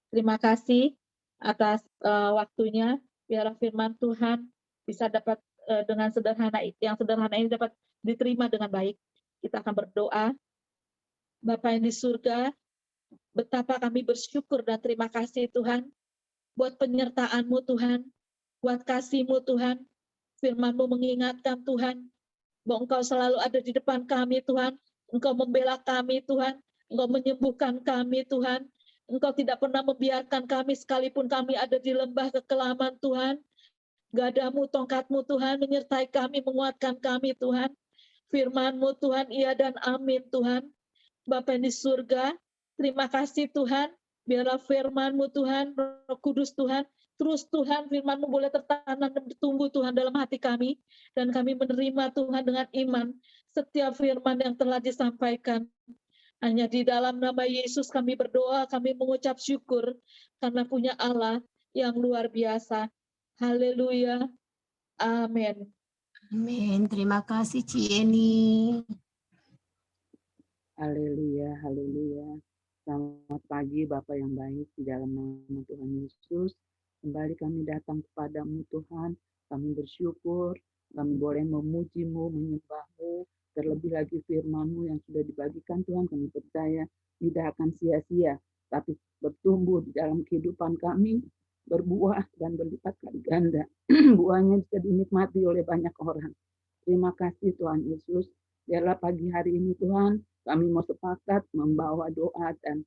Terima kasih atas waktunya. Biarlah firman Tuhan bisa dapat dengan sederhana ini dapat diterima dengan baik. Kita akan berdoa. Bapa yang di surga, betapa kami bersyukur dan terima kasih Tuhan buat penyertaan-Mu Tuhan, buat kasih-Mu Tuhan. Firman-Mu mengingatkan Tuhan, bahwa Engkau selalu ada di depan kami Tuhan, Engkau membela kami Tuhan, Engkau menyembuhkan kami Tuhan, Engkau tidak pernah membiarkan kami sekalipun kami ada di lembah kekelaman Tuhan. Gadamu, tongkat-Mu Tuhan menyertai kami, menguatkan kami Tuhan. Firman-Mu Tuhan, iya dan amin Tuhan. Bapa yang di surga, terima kasih Tuhan, biarlah firman-Mu Tuhan, Roh Kudus Tuhan, terus Tuhan firman-Mu boleh tertanam dan bertumbuh Tuhan dalam hati kami, dan kami menerima Tuhan dengan iman setiap firman yang telah disampaikan. Hanya di dalam nama Yesus kami berdoa, kami mengucap syukur karena punya Allah yang luar biasa. Haleluya. Amin. Amin. Terima kasih Cieni. Haleluya, haleluya. Selamat pagi Bapak yang baik, di dalam nama Tuhan Yesus. Kembali kami datang kepadamu Tuhan, kami bersyukur, kami boleh memuji-Mu, menyembah-Mu, terlebih lagi firman-Mu yang sudah dibagikan Tuhan, kami percaya tidak akan sia-sia. tapi bertumbuh di dalam kehidupan kami, berbuah dan berlipat kali ganda. Buahnya bisa dinikmati oleh banyak orang. Terima kasih Tuhan Yesus. Biarlah pagi hari ini Tuhan, kami mau sepakat membawa doa dan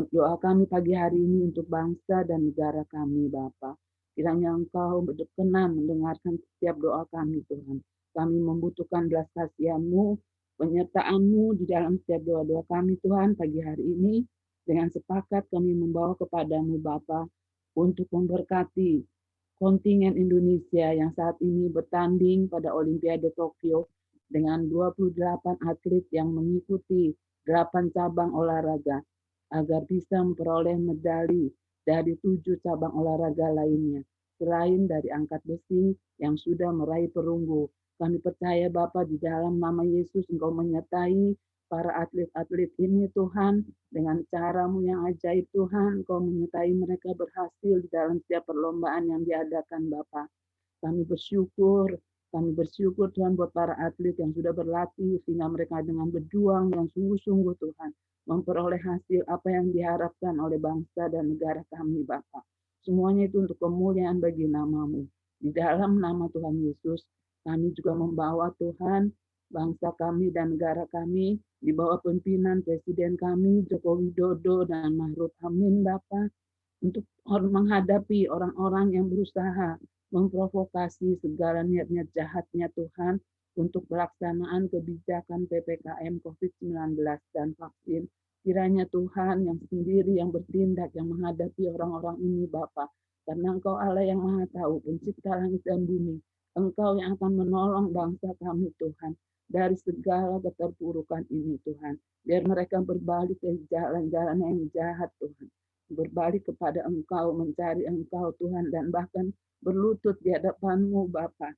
doa kami pagi hari ini untuk bangsa dan negara kami, Bapa. Kiranya Engkau berkenan mendengarkan setiap doa kami, Tuhan. Kami membutuhkan belas kasihan-Mu, penyertaan-Mu di dalam setiap doa-doa kami, Tuhan, pagi hari ini. Dengan sepakat kami membawa kepadamu, Bapa, untuk memberkati kontingen Indonesia yang saat ini bertanding pada Olimpiade Tokyo dengan 28 atlet yang mengikuti 8 cabang olahraga agar bisa memperoleh medali dari 7 cabang olahraga lainnya. Selain dari angkat besi yang sudah meraih perunggu, kami percaya Bapa di dalam nama Yesus Engkau menyertai para atlet-atlet ini Tuhan, dengan cara-Mu yang ajaib Tuhan, Engkau menyertai mereka berhasil di dalam setiap perlombaan yang diadakan Bapa. Kami bersyukur Tuhan buat para atlet yang sudah berlatih sehingga mereka dengan berjuang yang sungguh-sungguh Tuhan memperoleh hasil apa yang diharapkan oleh bangsa dan negara kami Bapa. Semuanya itu untuk kemuliaan bagi nama-Mu. Di dalam nama Tuhan Yesus, kami juga membawa Tuhan bangsa kami dan negara kami di bawah pimpinan Presiden kami Joko Widodo dan Ma'ruf Amin Bapa, untuk menghadapi orang-orang yang berusaha memprovokasi segala niat-niat jahatnya Tuhan untuk pelaksanaan kebijakan PPKM COVID-19 dan vaksin. Kiranya Tuhan yang sendiri yang bertindak, yang menghadapi orang-orang ini Bapa. Karena Engkau Allah yang Maha Tahu, pencipta langit dan bumi. Engkau yang akan menolong bangsa kami Tuhan dari segala keterpurukan ini Tuhan. Biar mereka berbalik dari jalan-jalan yang jahat Tuhan. Berbalik kepada Engkau, mencari Engkau Tuhan, dan bahkan berlutut di hadapan-Mu Bapa,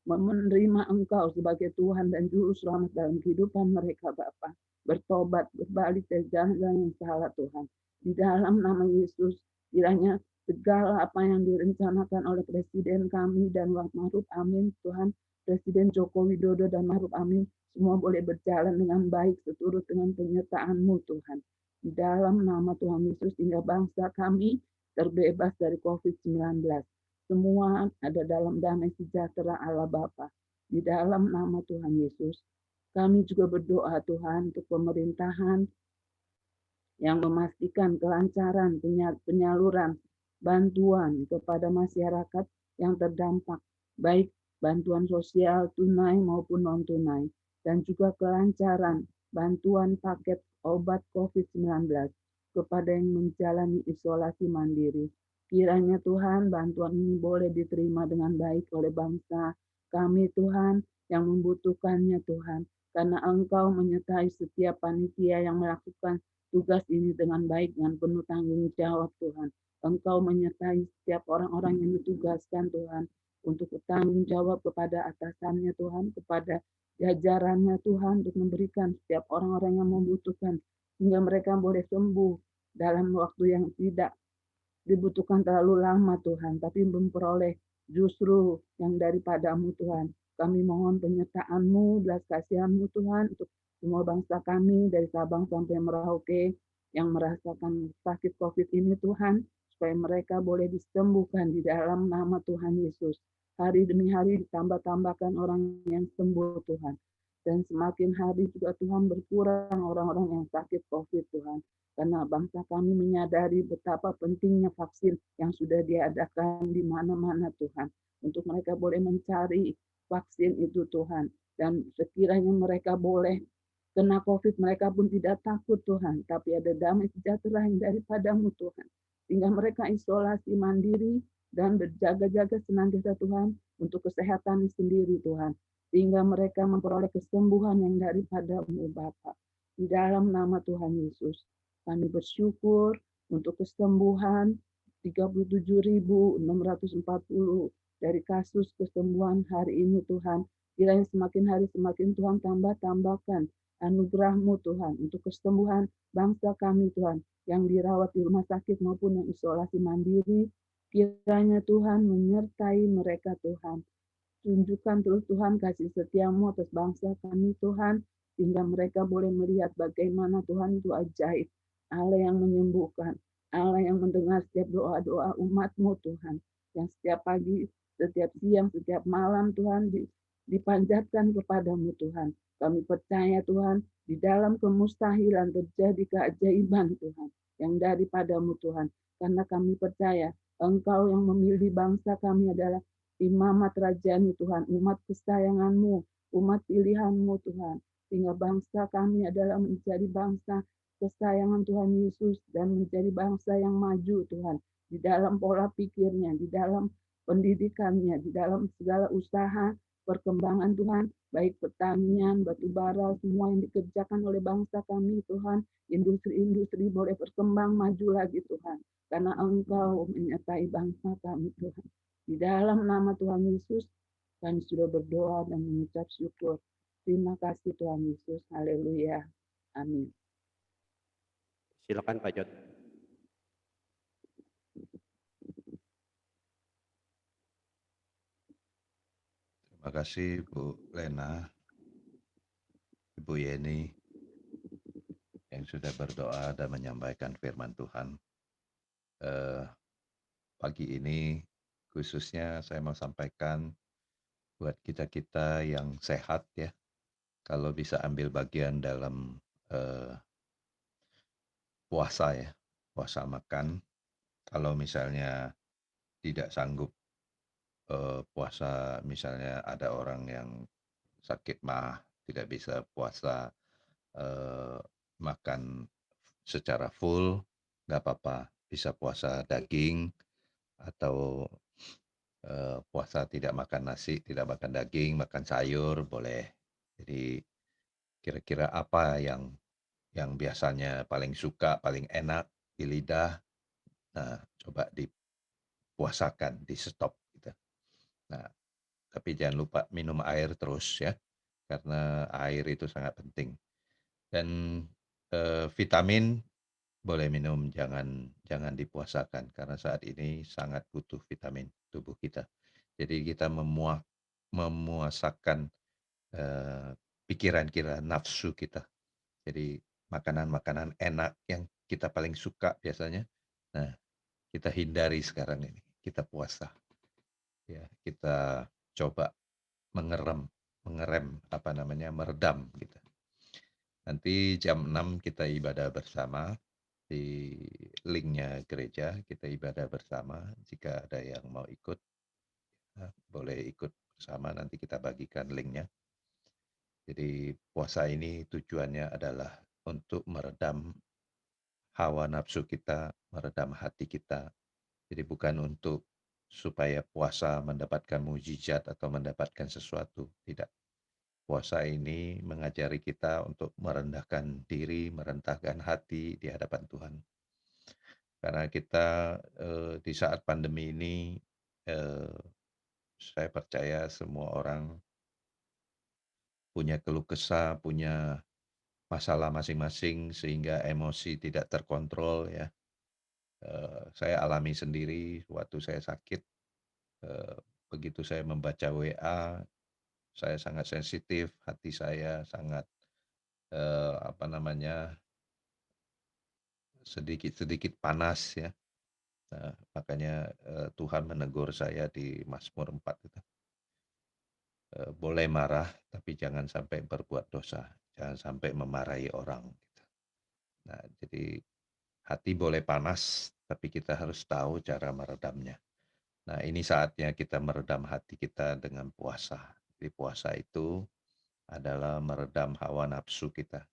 menerima Engkau sebagai Tuhan dan Juru Selamat dalam kehidupan mereka Bapa, bertobat, berbalik dari jalan-jalan yang salah Tuhan. Di dalam nama Yesus, kiranya segala apa yang direncanakan oleh Presiden kami dan Ma'ruf Amin Tuhan, Presiden Joko Widodo dan Ma'ruf Amin, semua boleh berjalan dengan baik seturut dengan penyertaan-Mu Tuhan. Di dalam nama Tuhan Yesus, hingga bangsa kami terbebas dari COVID-19. Semua ada dalam damai sejahtera Allah Bapa. Di dalam nama Tuhan Yesus, kami juga berdoa Tuhan untuk pemerintahan yang memastikan kelancaran penyaluran bantuan kepada masyarakat yang terdampak, baik bantuan sosial tunai maupun non-tunai, dan juga kelancaran bantuan paket obat COVID-19 kepada yang menjalani isolasi mandiri. Kiranya Tuhan bantuan ini boleh diterima dengan baik oleh bangsa kami Tuhan yang membutuhkannya Tuhan. Karena Engkau menyertai setiap panitia yang melakukan tugas ini dengan baik, dengan penuh tanggung jawab Tuhan. Engkau menyertai setiap orang-orang yang ditugaskan Tuhan untuk bertanggung jawab kepada atasannya Tuhan, kepada jajarannya Tuhan, untuk memberikan setiap orang-orang yang membutuhkan sehingga mereka boleh sembuh dalam waktu yang tidak dibutuhkan terlalu lama Tuhan, tapi memperoleh justru yang daripada-Mu Tuhan. Kami mohon penyertaan-Mu, belas kasihan-Mu Tuhan untuk semua bangsa kami dari Sabang sampai Merauke yang merasakan sakit COVID ini Tuhan, supaya mereka boleh disembuhkan di dalam nama Tuhan Yesus. Hari demi hari ditambah-tambahkan orang yang sembuh Tuhan. Dan semakin hari juga Tuhan berkurang orang-orang yang sakit COVID Tuhan. Karena bangsa kami menyadari betapa pentingnya vaksin yang sudah diadakan di mana-mana Tuhan. Untuk mereka boleh mencari vaksin itu Tuhan. Dan sekiranya mereka boleh kena COVID, mereka pun tidak takut Tuhan. Tapi ada damai sejahtera yang daripada-Mu Tuhan. Sehingga mereka isolasi mandiri dan berjaga-jaga senantiasa Tuhan untuk kesehatan sendiri Tuhan. Sehingga mereka memperoleh kesembuhan yang daripada-Mu Bapa. Di dalam nama Tuhan Yesus, kami bersyukur untuk kesembuhan 37.640 dari kasus kesembuhan hari ini Tuhan. Kiranya semakin hari semakin Tuhan tambahkan anugerah-Mu Tuhan untuk kesembuhan bangsa kami Tuhan yang dirawat di rumah sakit maupun yang isolasi mandiri. Kiranya Tuhan menyertai mereka Tuhan. Tunjukkan terus Tuhan kasih setia-Mu atas bangsa kami Tuhan, sehingga mereka boleh melihat bagaimana Tuhan itu ajaib. Allah yang menyembuhkan, Allah yang mendengar setiap doa-doa umat-Mu Tuhan, yang setiap pagi, setiap siang, setiap malam Tuhan dipanjatkan kepadamu Tuhan. Kami percaya Tuhan, di dalam kemustahilan terjadi keajaiban Tuhan, yang daripadamu Tuhan. Karena kami percaya, Engkau yang memilih bangsa kami adalah imamat rajani Tuhan, umat kesayangan-Mu, umat pilihan-Mu Tuhan. Sehingga bangsa kami adalah menjadi bangsa kesayangan Tuhan Yesus dan menjadi bangsa yang maju Tuhan. Di dalam pola pikirnya, di dalam pendidikannya, di dalam segala usaha, perkembangan Tuhan, baik pertanian, batu bara, semua yang dikerjakan oleh bangsa kami Tuhan, industri-industri boleh berkembang maju lagi Tuhan, karena Engkau menyertai bangsa kami Tuhan. Di dalam nama Tuhan Yesus, kami sudah berdoa dan mengucap syukur. Terima kasih Tuhan Yesus. Haleluya. Amin. Silakan Pak Jod. Terima kasih Bu Lena, Ibu Yeni yang sudah berdoa dan menyampaikan firman Tuhan. Pagi ini khususnya saya mau sampaikan buat kita-kita yang sehat ya, kalau bisa ambil bagian dalam puasa ya, puasa makan. Kalau misalnya tidak sanggup puasa, misalnya ada orang yang sakit mah tidak bisa puasa makan secara full, nggak apa-apa, bisa puasa daging atau puasa tidak makan nasi, tidak makan daging, makan sayur boleh. Jadi kira-kira apa yang biasanya paling suka, paling enak di lidah, nah coba dipuasakan, di stop gitu. Nah, tapi jangan lupa minum air terus ya, karena air itu sangat penting. Dan vitamin boleh minum, jangan dipuasakan karena saat ini sangat butuh vitamin tubuh kita. Jadi kita memuasakan pikiran kita, nafsu kita. Jadi makanan-makanan enak yang kita paling suka biasanya, nah kita hindari sekarang ini, kita puasa. Ya, kita coba mengerem, meredam gitu. Nanti jam 6 kita ibadah bersama di linknya gereja, kita ibadah bersama. Jika ada yang mau ikut, boleh ikut bersama, nanti kita bagikan linknya. Jadi puasa ini tujuannya adalah untuk meredam hawa nafsu kita, meredam hati kita. Jadi bukan untuk supaya puasa mendapatkan mujizat atau mendapatkan sesuatu, tidak. Puasa ini mengajari kita untuk merendahkan diri, merendahkan hati di hadapan Tuhan. Karena kita di saat pandemi ini, saya percaya semua orang punya keluh kesah, punya masalah masing-masing sehingga emosi tidak terkontrol ya. Saya alami sendiri waktu saya sakit, begitu saya membaca WA, saya sangat sensitif, hati saya sangat sedikit-sedikit panas ya. Nah, makanya Tuhan menegur saya di Mazmur 4 itu. Boleh marah, tapi jangan sampai berbuat dosa, jangan sampai memarahi orang. Gitu. Nah, jadi hati boleh panas, tapi kita harus tahu cara meredamnya. Nah, ini saatnya kita meredam hati kita dengan puasa. Jadi puasa itu adalah meredam hawa nafsu kita,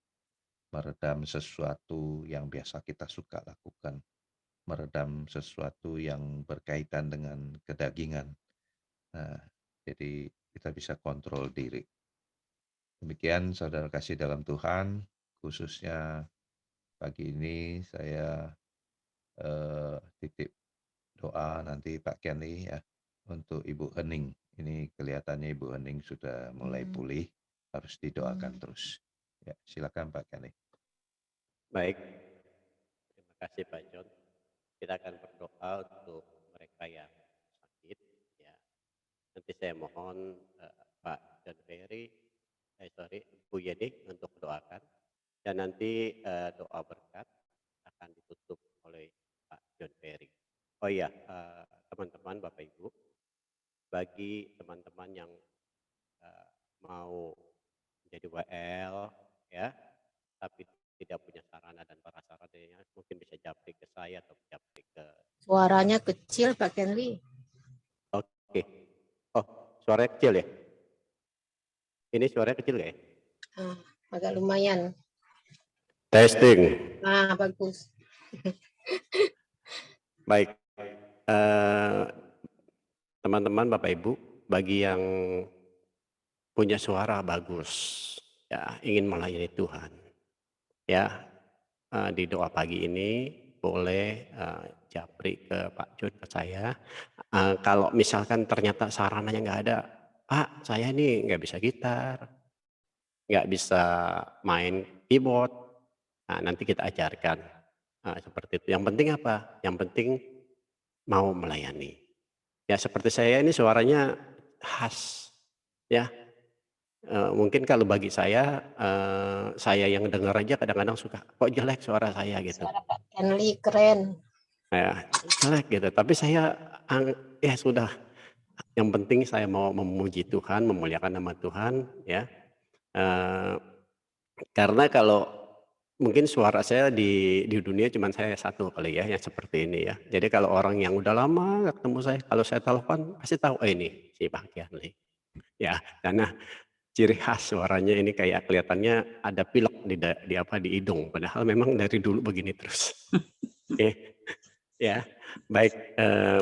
meredam sesuatu yang biasa kita suka lakukan, meredam sesuatu yang berkaitan dengan kedagingan. Nah, jadi kita bisa kontrol diri. Demikian saudara kasih dalam Tuhan, khususnya pagi ini saya titip doa nanti Pak Kenny ya untuk Ibu Hening. Ini kelihatannya Ibu Hening sudah mulai pulih, harus didoakan terus. Ya, silakan Pak Kenny. Baik, terima kasih Pak John. Kita akan berdoa untuk mereka yang sakit. Ya, nanti saya mohon Pak John Ferry, Bu Yeni untuk doakan. Dan nanti doa berkat akan ditutup oleh Pak John Ferry. Oh iya, teman-teman, Bapak Ibu, bagi teman-teman yang mau menjadi WL ya, tapi tidak punya sarana dan prasarananya, mungkin bisa japri ke saya atau japri ke. Suaranya kecil Pak Kenli. Oke. Oh, suaranya kecil ya? Ini suaranya kecil nggak ya? Agak lumayan. Testing. Bagus. Baik. Teman-teman, Bapak Ibu, bagi yang punya suara bagus, ya ingin melayani Tuhan, ya di doa pagi ini boleh japri ke Pak Jun, ke saya. Kalau misalkan ternyata sarananya nggak ada, Pak, saya ini nggak bisa gitar, nggak bisa main keyboard, nah, nanti kita ajarkan seperti itu. Yang penting apa? Yang penting mau melayani. Ya seperti saya ini suaranya khas, ya. Mungkin kalau bagi saya yang dengar aja kadang-kadang suka, kok jelek suara saya gitu. Suara Pak Kenli keren. Ya, jelek gitu. Tapi saya ya sudah. Yang penting saya mau memuji Tuhan, memuliakan nama Tuhan, ya. Karena kalau mungkin suara saya di dunia cuma saya satu kali ya yang seperti ini ya. Jadi kalau orang yang udah lama nggak ketemu saya, kalau saya telepon pasti tahu ini si Pak Kianli. Ya, karena ciri khas suaranya ini kayak kelihatannya ada pilek di hidung, padahal memang dari dulu begini terus. Oke, ya baik,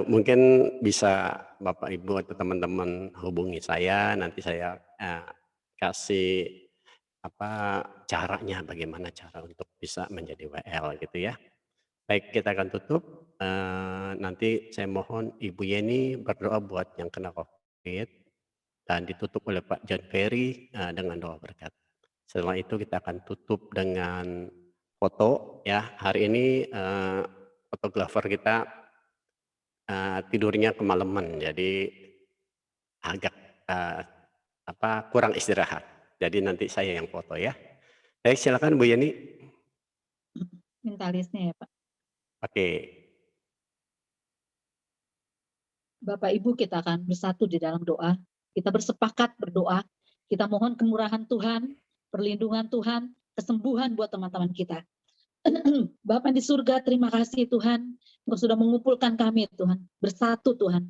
mungkin bisa Bapak Ibu atau teman-teman hubungi saya, nanti saya kasih caranya, bagaimana cara untuk bisa menjadi WL gitu ya. Baik, kita akan tutup. Nanti saya mohon Ibu Yeni berdoa buat yang kena COVID dan ditutup oleh Pak John Ferry dengan doa berkat. Setelah itu kita akan tutup dengan foto ya. Hari ini fotografer kita tidurnya kemalaman, jadi agak kurang istirahat. Jadi nanti saya yang foto ya. Baik, silakan Bu Yeni. Minta listnya ya Pak. Oke. Bapak Ibu, kita akan bersatu di dalam doa. Kita bersepakat berdoa. Kita mohon kemurahan Tuhan, perlindungan Tuhan, kesembuhan buat teman-teman kita. Bapa di surga, terima kasih Tuhan. Engkau sudah mengumpulkan kami Tuhan. Bersatu Tuhan.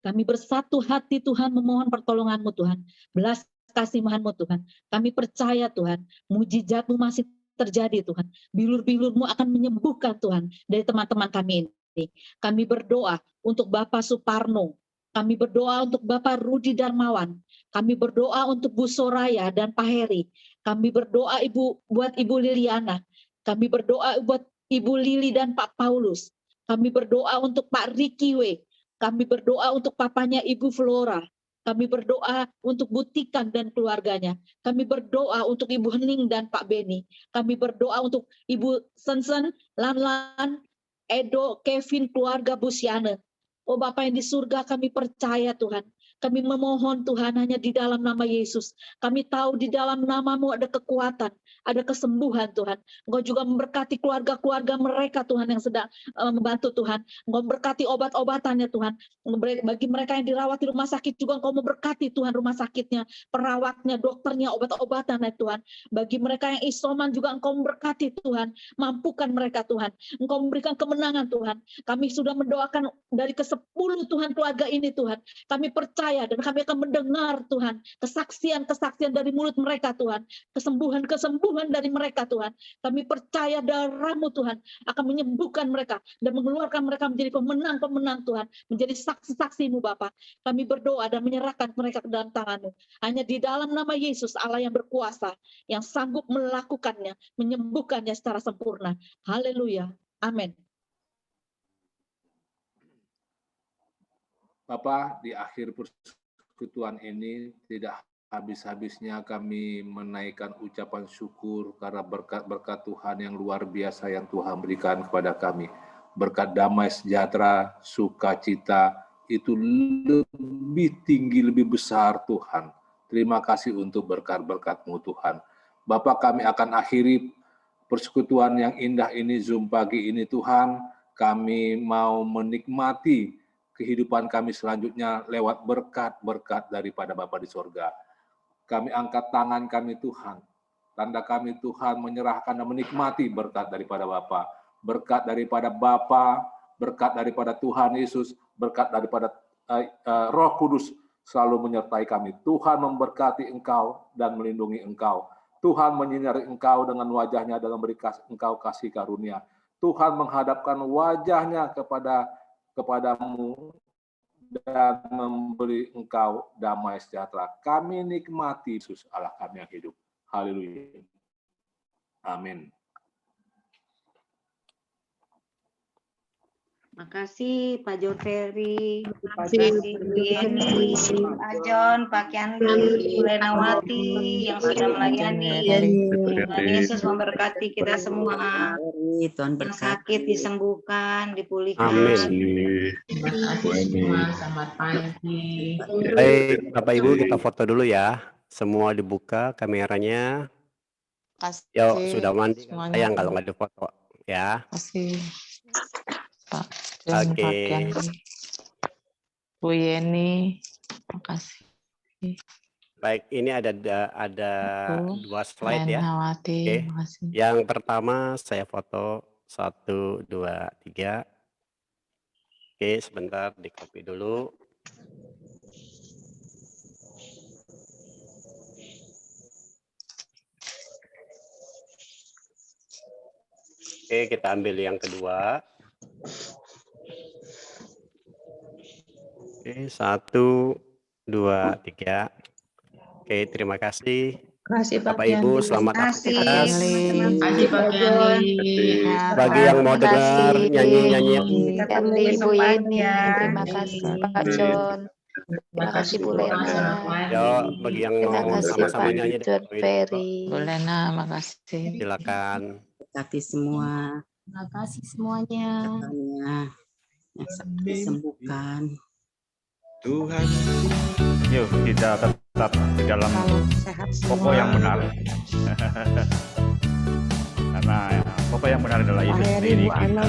Kami bersatu hati Tuhan memohon pertolongan-Mu Tuhan. Belas kasihan-Mu Tuhan. Kami percaya Tuhan, mujizat-Mu masih terjadi Tuhan. Bilur-bilur-Mu akan menyembuhkan Tuhan dari teman-teman kami ini. Kami berdoa untuk Bapak Suparno. Kami berdoa untuk Bapak Rudi Darmawan. Kami berdoa untuk Bu Soraya dan Pak Heri. Kami berdoa buat Ibu Liliana. Kami berdoa buat Ibu Lili dan Pak Paulus. Kami berdoa untuk Pak Riki W. Kami berdoa untuk papanya Ibu Flora. Kami berdoa untuk Bu Tikan dan keluarganya. Kami berdoa untuk Ibu Hening dan Pak Beni. Kami berdoa untuk Ibu Sensen, Lanlan, Edo, Kevin, keluarga Bu Siane. Oh Bapak yang di surga, kami percaya Tuhan. Kami memohon Tuhan hanya di dalam nama Yesus. Kami tahu di dalam nama-Mu ada kekuatan, ada kesembuhan Tuhan. Engkau juga memberkati keluarga-keluarga mereka Tuhan yang sedang membantu Tuhan. Engkau memberkati obat-obatannya Tuhan. Bagi mereka yang dirawat di rumah sakit juga Engkau memberkati Tuhan rumah sakitnya, perawatnya, dokternya, obat-obatannya Tuhan. Bagi mereka yang isoman juga Engkau memberkati Tuhan. Mampukan mereka Tuhan. Engkau memberikan kemenangan Tuhan. Kami sudah mendoakan dari ke-10 Tuhan keluarga ini Tuhan. Kami percaya dan kami akan mendengar Tuhan kesaksian-kesaksian dari mulut mereka Tuhan, kesembuhan-kesembuhan dari mereka Tuhan. Kami percaya darah-Mu Tuhan akan menyembuhkan mereka dan mengeluarkan mereka menjadi pemenang-pemenang Tuhan, menjadi saksi-saksi-Mu Bapa. Kami berdoa dan menyerahkan mereka ke dalam tangan-Mu. Hanya di dalam nama Yesus Allah yang berkuasa, yang sanggup melakukannya, menyembuhkannya secara sempurna. Haleluya. Amin. Bapak, di akhir persekutuan ini tidak habis-habisnya kami menaikkan ucapan syukur karena berkat-berkat Tuhan yang luar biasa yang Tuhan berikan kepada kami. Berkat damai sejahtera, sukacita, itu lebih tinggi, lebih besar Tuhan. Terima kasih untuk berkat-berkat-Mu Tuhan. Bapak, kami akan akhiri persekutuan yang indah ini, Zoom pagi ini Tuhan, kami mau menikmati kehidupan kami selanjutnya lewat berkat-berkat daripada Bapa di sorga. Kami angkat tangan kami Tuhan, tanda kami Tuhan menyerahkan dan menikmati berkat daripada Bapa, berkat daripada Bapa, berkat daripada Tuhan Yesus, berkat daripada Roh Kudus selalu menyertai kami. Tuhan memberkati engkau dan melindungi engkau. Tuhan menyinari engkau dengan wajahnya dan memberi engkau kasih karunia. Tuhan menghadapkan wajahnya kepadamu dan memberi engkau damai sejahtera. Kami nikmati Yesus Allah kami yang hidup. Haleluya. Amin. Makasih Pak John Ferry, makasih Bu Yeni, Pak John, Pak Kiandi, Bu Lenawati yang sudah melayani. Tuhan Yesus memberkati kita semua. Tuhan Yang sakit disembuhkan, dipulihkan. Amin. Selamat pagi. Baik, Bapak Ibu kita foto dulu ya. Semua dibuka kameranya. Yuk, sudah mandi. Sayang kalau nggak difoto ya. Kasih Pak. Oke. Bu Yeni, makasih. Baik, ini ada dua slide ya. Oke. Makasih. Yang pertama saya foto 1, 2, 3. Oke, sebentar di copy dulu. Oke, kita ambil yang kedua. Oke, 1, 2, 3. Oke, terima kasih. Bapak Ibu, selamat aktivitas. Bagi yang mau dengar nyanyi-nyanyi, Bu Yeni, terima kasih Pak John. Terima kasih Bu Lena. yo, bagi yang Terima mau kasih sama-sama Pak nyanyi, John Ferry. Bu Lena, makasih. silakan. Berkati semua. Terima kasih semuanya. Yang sakit disembuhkan. Tuhan. Yuk kita tetap di dalam pokok yang benar. Karena pokok yang benar adalah itu sendiri kita.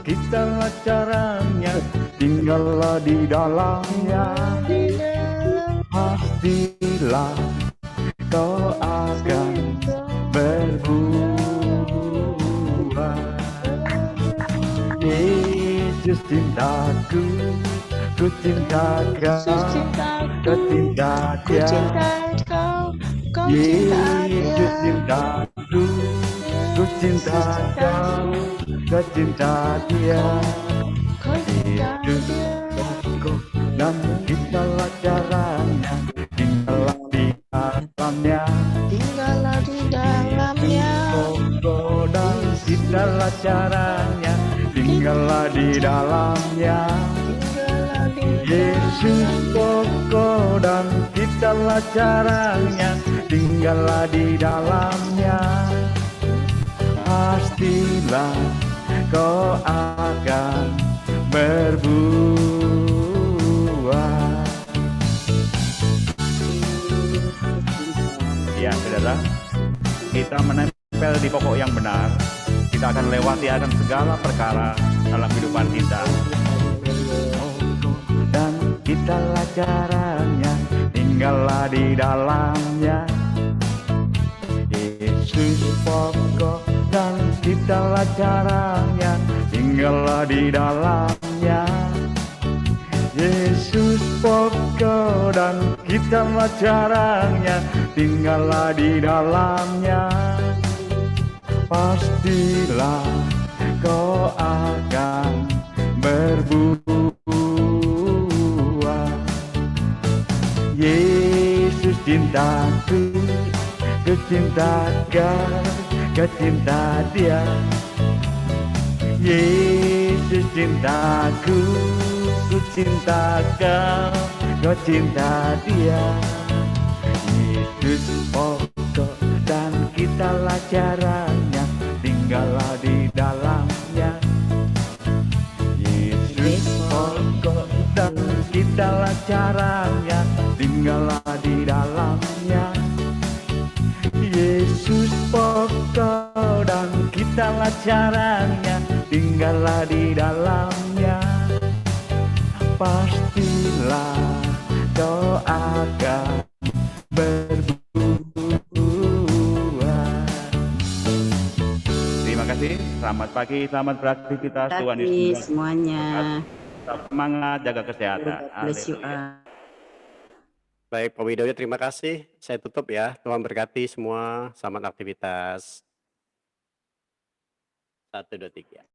Itulah caranya, tinggallah di dalamnya. Pastilah kau akan berbuah. Yesus cintaku, ku cinta kau, kau cinta dia. Yesus cintaku, ku cinta kau, kau cinta dia. Hidup dan tinggallah caranya, tinggallah di dalamnya. Tinggallah di dalamnya. Pokok dan tinggallah caranya, tinggallah di dalamnya. Yesus pokok dan tinggallah caranya, tinggallah di dalamnya. Pastilah kau akan berbuah. Ya saudara, kita menempel di pokok yang benar, kita akan lewati akan segala perkara dalam kehidupan kita. Dan itulah caranya, tinggallah di dalamnya. Yesus pokok dan itulah caranya, tinggallah di dalamnya. Yesus pokok dan itulah caranya, tinggallah di dalamnya. Pastilah kau akan berbuah. Yesus cintaku, ku cinta kau, kau cinta dia. Yesus cintaku, ku cinta kau, kau cinta dia. kitalah caranya, tinggallah di dalamnya. Yesus pokok dan kitalah caranya, tinggallah di dalamnya. Yesus pokok dan kitalah caranya, tinggallah di dalamnya. Pastilah doakan berbuat. Terima kasih, selamat pagi, selamat beraktivitas. Tuhan Yesus semuanya. tetap semangat, jaga kesehatan. Bless you Haleluya. Baik, Pak Widodo, terima kasih. Saya tutup ya. Tuhan berkati semua. Selamat aktivitas. 1, 2, 3.